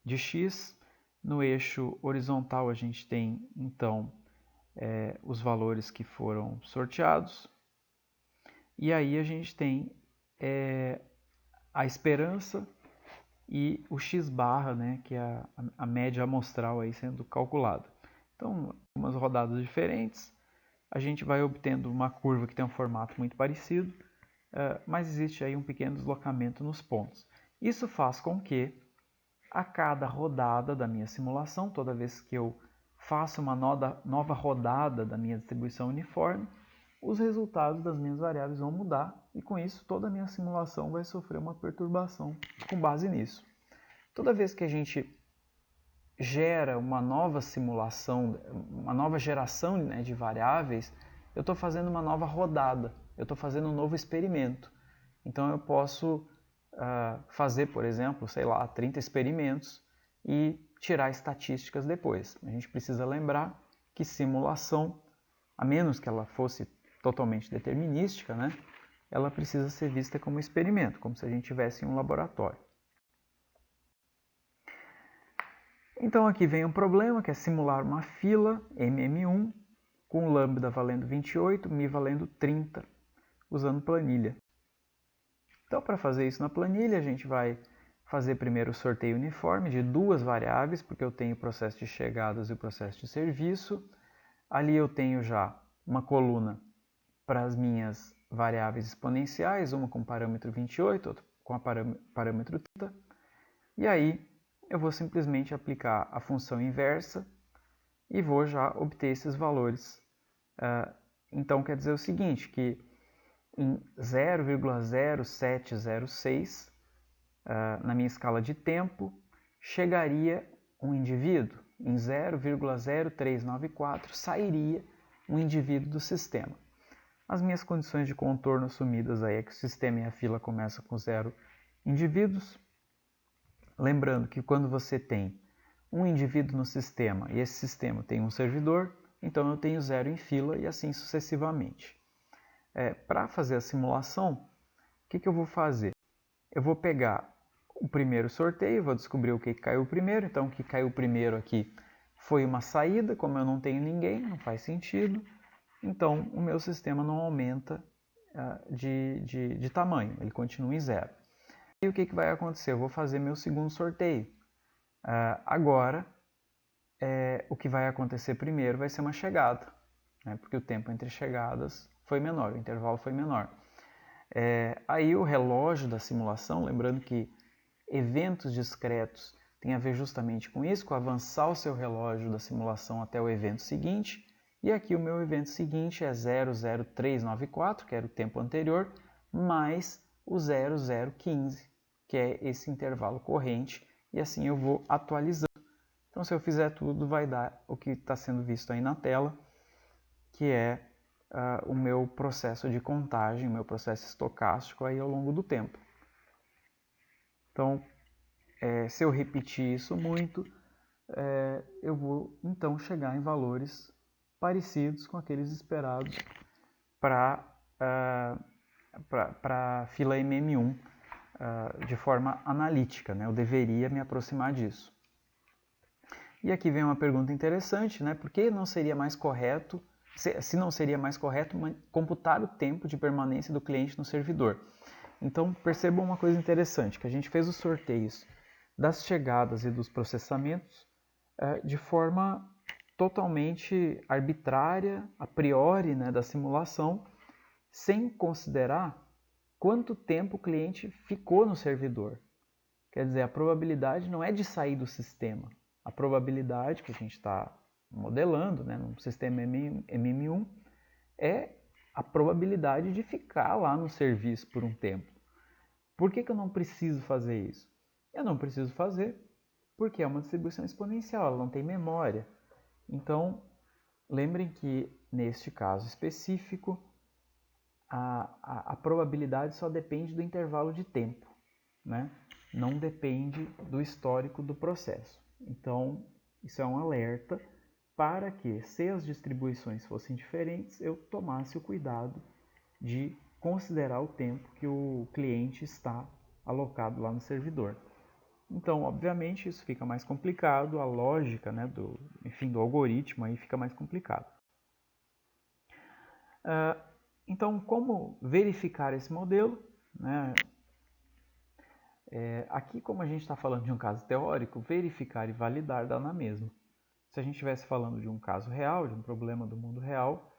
de x, no eixo horizontal a gente tem então os valores que foram sorteados, e aí a gente tem a esperança e o x barra, né, que é a média amostral aí sendo calculada. Então, umas rodadas diferentes, a gente vai obtendo uma curva que tem um formato muito parecido, mas existe aí um pequeno deslocamento nos pontos. Isso faz com que a cada rodada da minha simulação, toda vez que eu faço uma nova rodada da minha distribuição uniforme, os resultados das minhas variáveis vão mudar e com isso toda a minha simulação vai sofrer uma perturbação com base nisso. Toda vez que a gente gera uma nova simulação, uma nova geração, né, de variáveis, eu estou fazendo uma nova rodada, eu estou fazendo um novo experimento. Então eu posso fazer, por exemplo, sei lá, 30 experimentos e tirar estatísticas depois. A gente precisa lembrar que simulação, a menos que ela fosse totalmente determinística, né, ela precisa ser vista como experimento, como se a gente tivesse em um laboratório. Então aqui vem um problema, que é simular uma fila MM1 com lambda valendo 28, mi valendo 30, usando planilha. Então para fazer isso na planilha, a gente vai fazer primeiro o sorteio uniforme de duas variáveis, porque eu tenho o processo de chegadas e o processo de serviço. Ali eu tenho já uma coluna para as minhas variáveis exponenciais, uma com parâmetro 28, outra com a parâmetro 30. E aí eu vou simplesmente aplicar a função inversa e vou já obter esses valores. Então quer dizer o seguinte, que em 0,0706, na minha escala de tempo, chegaria um indivíduo. Em 0,0394 sairia um indivíduo do sistema. As minhas condições de contorno assumidas aí é que o sistema e a fila começam com 0 indivíduos. Lembrando que quando você tem um indivíduo no sistema e esse sistema tem um servidor, então eu tenho 0 em fila e assim sucessivamente. Para fazer a simulação, o que eu vou fazer? Eu vou pegar o primeiro sorteio, vou descobrir o que caiu primeiro. Então o que caiu primeiro aqui foi uma saída, como eu não tenho ninguém, não faz sentido. Então o meu sistema não aumenta de tamanho, ele continua em 0. E o que vai acontecer? Eu vou fazer meu segundo sorteio. Agora, o que vai acontecer primeiro vai ser uma chegada, né? Porque o tempo entre chegadas foi menor, o intervalo foi menor. Aí o relógio da simulação, lembrando que eventos discretos tem a ver justamente com isso, com avançar o seu relógio da simulação até o evento seguinte. E aqui o meu evento seguinte é 00394, que era o tempo anterior, mais o 0015, que é esse intervalo corrente, e assim eu vou atualizando. Então se eu fizer tudo, vai dar o que está sendo visto aí na tela, que é o meu processo de contagem, o meu processo estocástico aí ao longo do tempo. Então, se eu repetir isso muito, eu vou então chegar em valores parecidos com aqueles esperados para a fila MM1 de forma analítica, né? Eu deveria me aproximar disso. E aqui vem uma pergunta interessante, né? Por que não seria mais correto, se não seria mais correto computar o tempo de permanência do cliente no servidor? Então percebam uma coisa interessante, que a gente fez os sorteios das chegadas e dos processamentos de forma totalmente arbitrária, a priori, né, da simulação, sem considerar quanto tempo o cliente ficou no servidor. Quer dizer, a probabilidade não é de sair do sistema. A probabilidade que a gente está modelando, né, no sistema MM1 é a probabilidade de ficar lá no serviço por um tempo. Por que eu não preciso fazer isso? Eu não preciso fazer porque é uma distribuição exponencial, ela não tem memória. Então, lembrem que neste caso específico, a probabilidade só depende do intervalo de tempo, né? Não depende do histórico do processo. Então, isso é um alerta para que, se as distribuições fossem diferentes, eu tomasse o cuidado de considerar o tempo que o cliente está alocado lá no servidor. Então, obviamente, isso fica mais complicado, a lógica, né, do algoritmo aí fica mais complicado. Então, como verificar esse modelo? Né? Aqui, como a gente está falando de um caso teórico, verificar e validar dá na mesma. Se a gente estivesse falando de um caso real, de um problema do mundo real,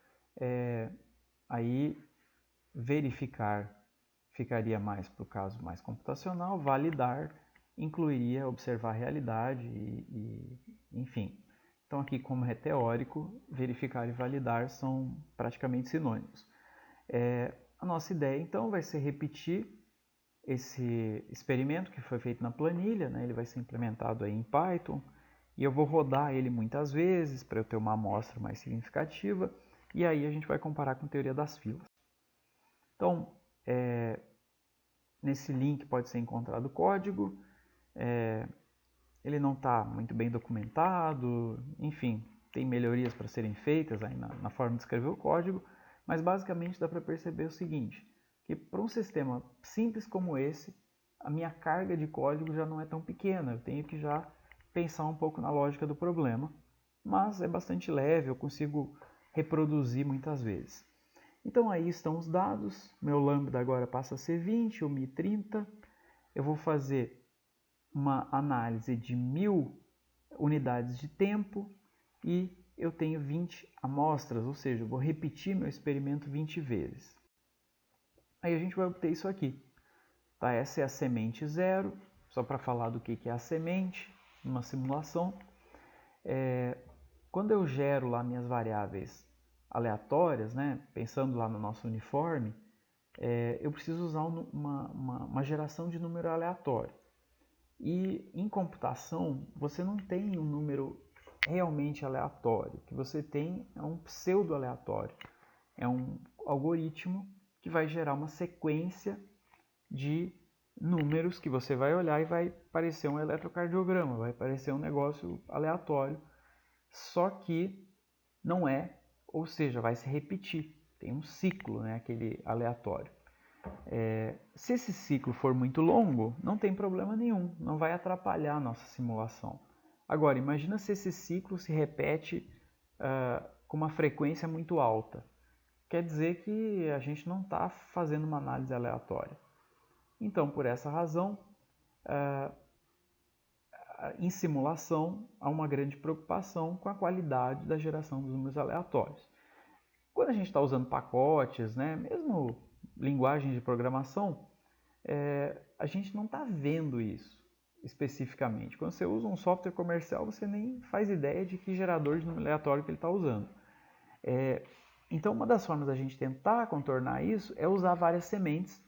aí verificar ficaria mais para o caso mais computacional, validar incluiria observar a realidade enfim. Então aqui, como é teórico, verificar e validar são praticamente sinônimos. A nossa ideia então vai ser repetir esse experimento que foi feito na planilha, né? Ele vai ser implementado aí em Python, e eu vou rodar ele muitas vezes para eu ter uma amostra mais significativa, e aí a gente vai comparar com a teoria das filas. Então, nesse link pode ser encontrado o código, ele não está muito bem documentado, enfim, tem melhorias para serem feitas aí na forma de escrever o código, mas basicamente dá para perceber o seguinte, que para um sistema simples como esse, a minha carga de código já não é tão pequena, eu tenho que já pensar um pouco na lógica do problema, mas é bastante leve, eu consigo reproduzir muitas vezes. Então aí estão os dados, meu lambda agora passa a ser 20, o mi 30, eu vou fazer uma análise de 1000 unidades de tempo e eu tenho 20 amostras, ou seja, eu vou repetir meu experimento 20 vezes. Aí a gente vai obter isso aqui. Tá? Essa é a semente 0, só para falar do que é a semente, numa simulação. Quando eu gero lá minhas variáveis aleatórias, né, pensando lá no nosso uniforme, eu preciso usar uma geração de número aleatório. E em computação, você não tem um número realmente aleatório. O que você tem é um pseudo aleatório. É um algoritmo que vai gerar uma sequência de números que você vai olhar e vai parecer um eletrocardiograma, vai parecer um negócio aleatório, só que não é, ou seja, vai se repetir. Tem um ciclo, né, aquele aleatório. Se esse ciclo for muito longo, não tem problema nenhum, não vai atrapalhar a nossa simulação. Agora, imagina se esse ciclo se repete com uma frequência muito alta. Quer dizer que a gente não está fazendo uma análise aleatória. Então, por essa razão, em simulação, há uma grande preocupação com a qualidade da geração dos números aleatórios. Quando a gente está usando pacotes, né, mesmo linguagem de programação, a gente não está vendo isso especificamente. Quando você usa um software comercial, você nem faz ideia de que gerador de número aleatório que ele está usando. Então, uma das formas da gente tentar contornar isso é usar várias sementes,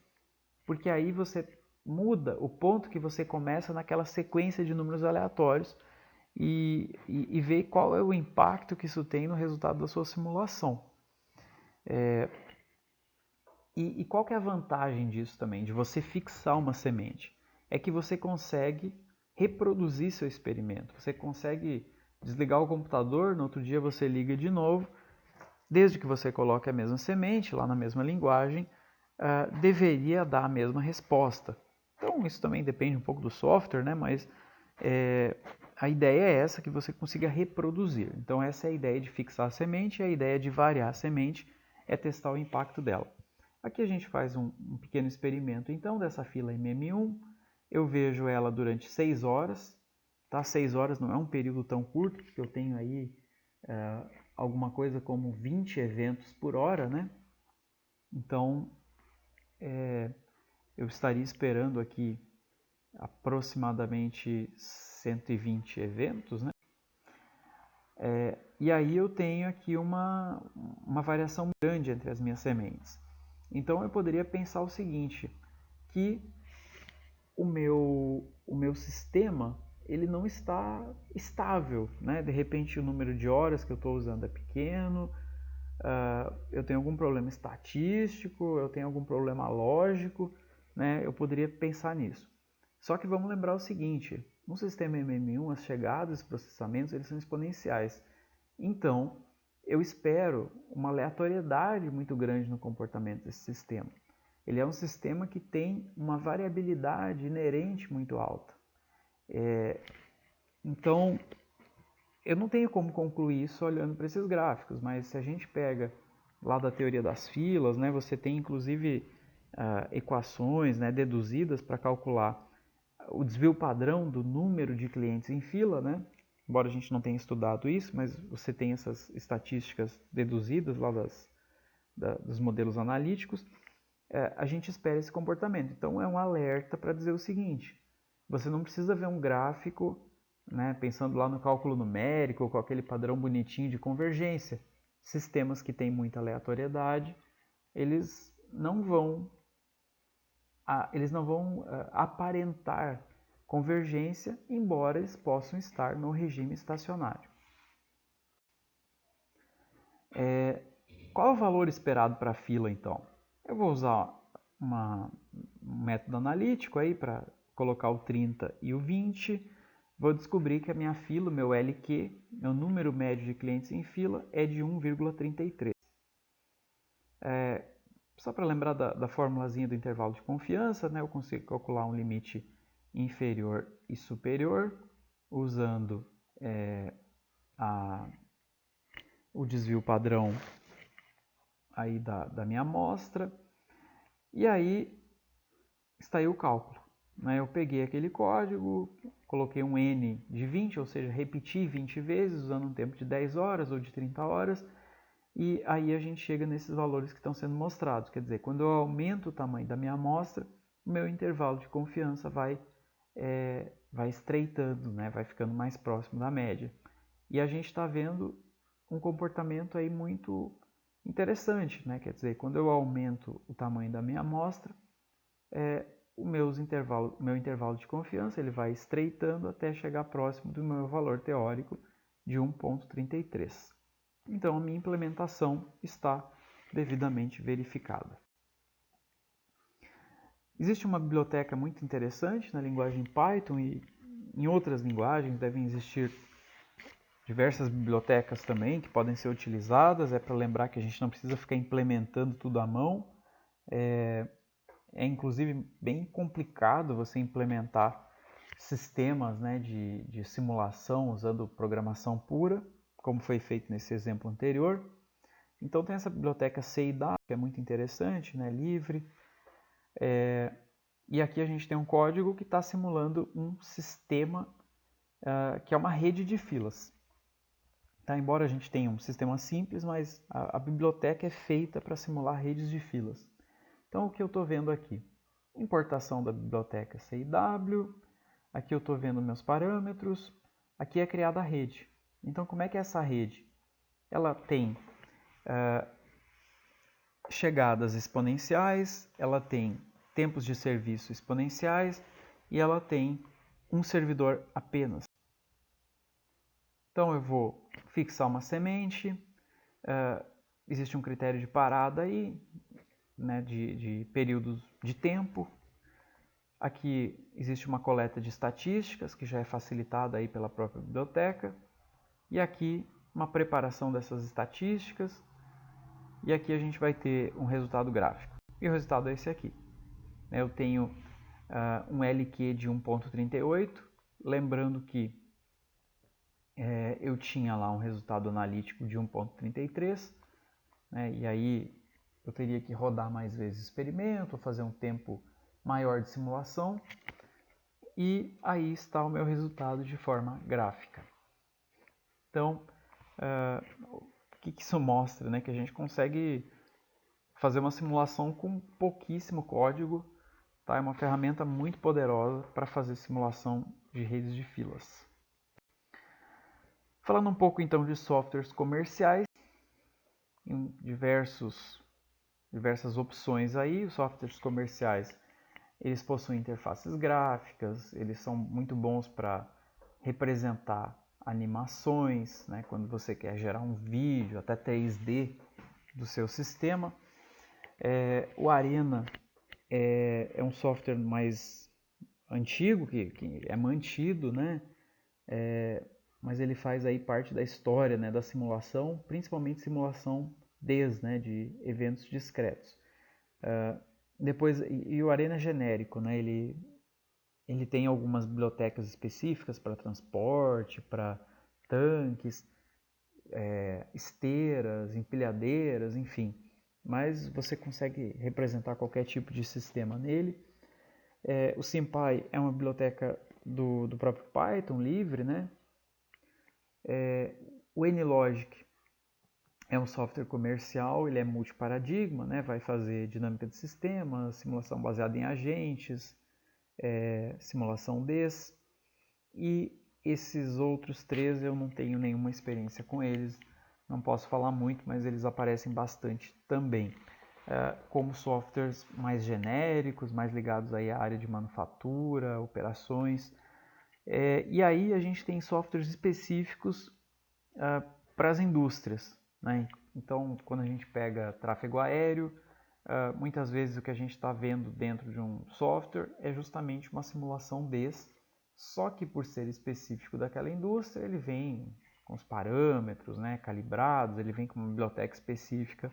porque aí você muda o ponto que você começa naquela sequência de números aleatórios e vê qual é o impacto que isso tem no resultado da sua simulação. E qual que é a vantagem disso também, de você fixar uma semente? É que você consegue reproduzir seu experimento. Você consegue desligar o computador, no outro dia você liga de novo, desde que você coloque a mesma semente, lá na mesma linguagem, deveria dar a mesma resposta. Então isso também depende um pouco do software, né? Mas a ideia é essa, que você consiga reproduzir. Então essa é a ideia de fixar a semente, e a ideia de variar a semente é testar o impacto dela. Aqui a gente faz um pequeno experimento, então, dessa fila MM1. Eu vejo ela durante 6 horas. Tá? 6 horas não é um período tão curto, porque eu tenho aí alguma coisa como 20 eventos por hora, né? Então, eu estaria esperando aqui aproximadamente 120 eventos, né? E aí eu tenho aqui uma variação grande entre as minhas sementes. Então eu poderia pensar o seguinte, que o meu sistema ele não está estável, né? De repente o número de horas que eu estou usando é pequeno, eu tenho algum problema estatístico, eu tenho algum problema lógico, né? Eu poderia pensar nisso. Só que vamos lembrar o seguinte, no sistema MM1 as chegadas e processamentos eles são exponenciais. Então, eu espero uma aleatoriedade muito grande no comportamento desse sistema. Ele é um sistema que tem uma variabilidade inerente muito alta. Então, eu não tenho como concluir isso olhando para esses gráficos, mas se a gente pega lá da teoria das filas, né, você tem inclusive equações, né, deduzidas para calcular o desvio padrão do número de clientes em fila, né? Embora a gente não tenha estudado isso, mas você tem essas estatísticas deduzidas lá dos modelos analíticos, a gente espera esse comportamento. Então é um alerta para dizer o seguinte, você não precisa ver um gráfico, né, pensando lá no cálculo numérico, com aquele padrão bonitinho de convergência. Sistemas que têm muita aleatoriedade, eles não vão aparentar convergência, embora eles possam estar no regime estacionário. Qual é o valor esperado para a fila, então? Eu vou usar um método analítico aí para colocar o 30 e o 20. Vou descobrir que a minha fila, meu LQ, meu número médio de clientes em fila, é de 1,33. Só para lembrar da formulazinha do intervalo de confiança, né, eu consigo calcular um limite inferior e superior usando o desvio padrão aí da minha amostra. E aí está aí o cálculo. Né? Eu peguei aquele código, coloquei um N de 20, ou seja, repeti 20 vezes usando um tempo de 10 horas ou de 30 horas. E aí a gente chega nesses valores que estão sendo mostrados. Quer dizer, quando eu aumento o tamanho da minha amostra, o meu intervalo de confiança vai estreitando, né? Vai ficando mais próximo da média. E a gente está vendo um comportamento aí muito interessante. Né? Quer dizer, quando eu aumento o tamanho da minha amostra, o meu intervalo de confiança ele vai estreitando até chegar próximo do meu valor teórico de 1,33. Então, a minha implementação está devidamente verificada. Existe uma biblioteca muito interessante na linguagem Python e em outras linguagens devem existir diversas bibliotecas também que podem ser utilizadas. É para lembrar que a gente não precisa ficar implementando tudo à mão. É inclusive bem complicado você implementar sistemas, né, de simulação usando programação pura, como foi feito nesse exemplo anterior. Então tem essa biblioteca CIDA, que é muito interessante, né, livre. E aqui a gente tem um código que está simulando um sistema que é uma rede de filas. Tá? Embora a gente tenha um sistema simples, mas a biblioteca é feita para simular redes de filas. Então o que eu estou vendo aqui? Importação da biblioteca CIW, aqui eu estou vendo meus parâmetros, aqui é criada a rede. Então como é que é essa rede? Ela tem chegadas exponenciais, ela tem tempos de serviço exponenciais e ela tem um servidor apenas. Então eu vou fixar uma semente, existe um critério de parada aí, né, de períodos de tempo. Aqui existe uma coleta de estatísticas que já é facilitada aí pela própria biblioteca. E aqui uma preparação dessas estatísticas. E aqui a gente vai ter um resultado gráfico. E o resultado é esse aqui. Eu tenho um LQ de 1.38, lembrando que eu tinha lá um resultado analítico de 1.33, né, e aí eu teria que rodar mais vezes o experimento, fazer um tempo maior de simulação, e aí está o meu resultado de forma gráfica. Então, o que isso mostra? Né? Que a gente consegue fazer uma simulação com pouquíssimo código. Tá? É uma ferramenta muito poderosa para fazer simulação de redes de filas. Falando um pouco então de softwares comerciais, em diversas opções aí, os softwares comerciais eles possuem interfaces gráficas, eles são muito bons para representar animações, né, quando você quer gerar um vídeo, até 3D do seu sistema. O Arena é um software mais antigo, que é mantido, né, mas ele faz aí parte da história, né, da simulação, principalmente simulação DES, né, de eventos discretos. Depois, e o Arena é genérico, né, ele tem algumas bibliotecas específicas para transporte, para tanques, esteiras, empilhadeiras, enfim. Mas você consegue representar qualquer tipo de sistema nele. O SymPy é uma biblioteca do próprio Python, livre, né? O NLogic é um software comercial, ele é multiparadigma, né? Vai fazer dinâmica de sistemas, simulação baseada em agentes, simulação DES, e esses outros 3 eu não tenho nenhuma experiência com eles, não posso falar muito, mas eles aparecem bastante também, como softwares mais genéricos, mais ligados aí à área de manufatura, operações. E aí a gente tem softwares específicos para as indústrias, né? Então, quando a gente pega tráfego aéreo, muitas vezes o que a gente está vendo dentro de um software é justamente uma simulação DES, só que por ser específico daquela indústria, ele vem com os parâmetros, né, calibrados, ele vem com uma biblioteca específica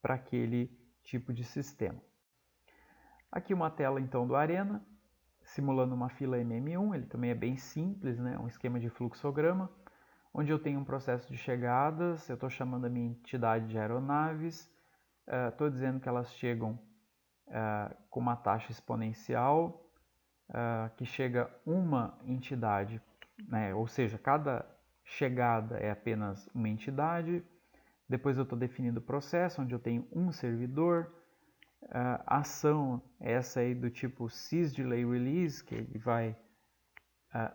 para aquele tipo de sistema. Aqui uma tela então do Arena, simulando uma fila MM1, ele também é bem simples, né, um esquema de fluxograma, onde eu tenho um processo de chegadas, eu estou chamando a minha entidade de aeronaves, estou dizendo que elas chegam com uma taxa exponencial, que chega uma entidade, né? Ou seja, cada chegada é apenas uma entidade. Depois eu estou definindo o processo, onde eu tenho um servidor. A ação é essa aí do tipo sysDelayRelease, que ele vai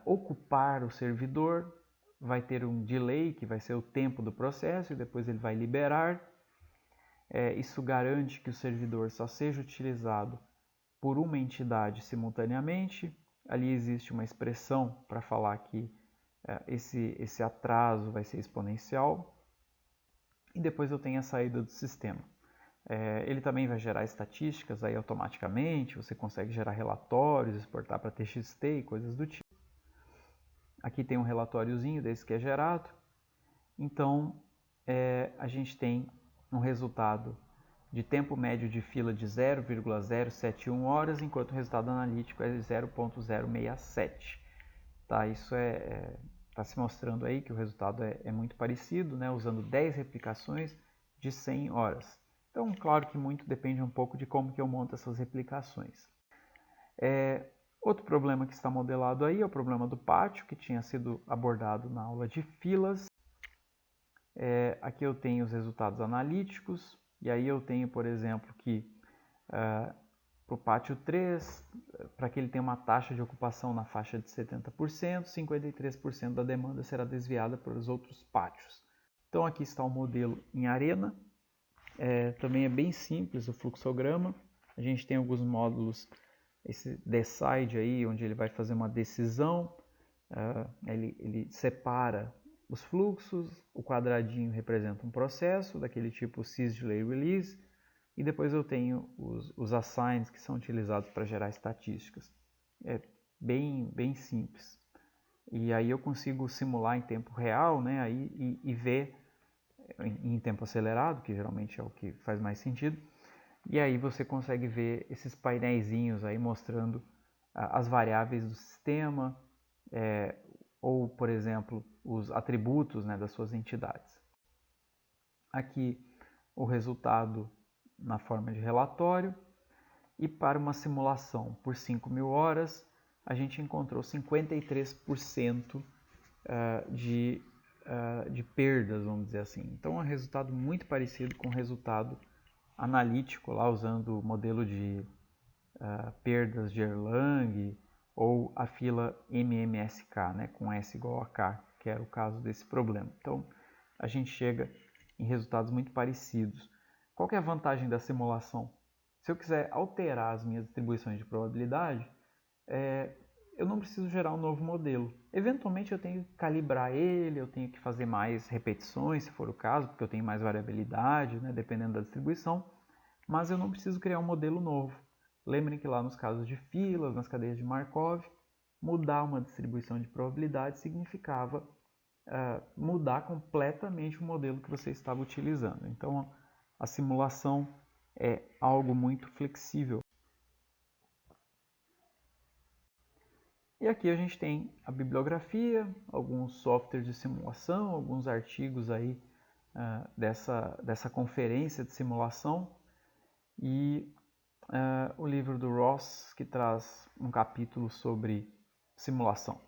ocupar o servidor, vai ter um delay, que vai ser o tempo do processo, e depois ele vai liberar. Isso garante que o servidor só seja utilizado por uma entidade simultaneamente. Ali existe uma expressão para falar que esse atraso vai ser exponencial. E depois eu tenho a saída do sistema. Ele também vai gerar estatísticas aí automaticamente, você consegue gerar relatórios, exportar para TXT e coisas do tipo. Aqui tem um relatóriozinho desse que é gerado. Então, a gente tem um resultado de tempo médio de fila de 0,071 horas, enquanto o resultado analítico é 0,067. Tá? Isso está se mostrando aí que o resultado é muito parecido, né? Usando 10 replicações de 100 horas. Então, claro que muito depende um pouco de como que eu monto essas replicações. Outro problema que está modelado aí é o problema do pátio, que tinha sido abordado na aula de filas. Aqui eu tenho os resultados analíticos, e aí eu tenho, por exemplo, que para o pátio 3, para que ele tenha uma taxa de ocupação na faixa de 70%, 53% da demanda será desviada para os outros pátios. Então aqui está o modelo em Arena, também é bem simples o fluxograma, a gente tem alguns módulos, esse decide aí, onde ele vai fazer uma decisão, ele separa os fluxos, o quadradinho representa um processo, daquele tipo sysDelayRelease, e depois eu tenho os assigns que são utilizados para gerar estatísticas. É bem simples. E aí eu consigo simular em tempo real, né, aí, e ver em tempo acelerado, que geralmente é o que faz mais sentido. E aí você consegue ver esses painéisinhos aí mostrando as variáveis do sistema, ou, por exemplo, os atributos, né, das suas entidades. Aqui o resultado na forma de relatório, e para uma simulação por 5.000 horas, a gente encontrou 53% de perdas, vamos dizer assim. Então é um resultado muito parecido com o resultado analítico, lá usando o modelo de perdas de Erlang, ou a fila MMSK, né, com S igual a K, que era o caso desse problema. Então a gente chega em resultados muito parecidos. Qual que é a vantagem da simulação? Se eu quiser alterar as minhas distribuições de probabilidade, eu não preciso gerar um novo modelo. Eventualmente eu tenho que calibrar ele, eu tenho que fazer mais repetições, se for o caso, porque eu tenho mais variabilidade, né, dependendo da distribuição, mas eu não preciso criar um modelo novo. Lembrem que lá nos casos de filas, nas cadeias de Markov, mudar uma distribuição de probabilidade significava mudar completamente o modelo que você estava utilizando. Então, a simulação é algo muito flexível. E aqui a gente tem a bibliografia, alguns softwares de simulação, alguns artigos aí dessa conferência de simulação, e o livro do Ross, que traz um capítulo sobre simulação.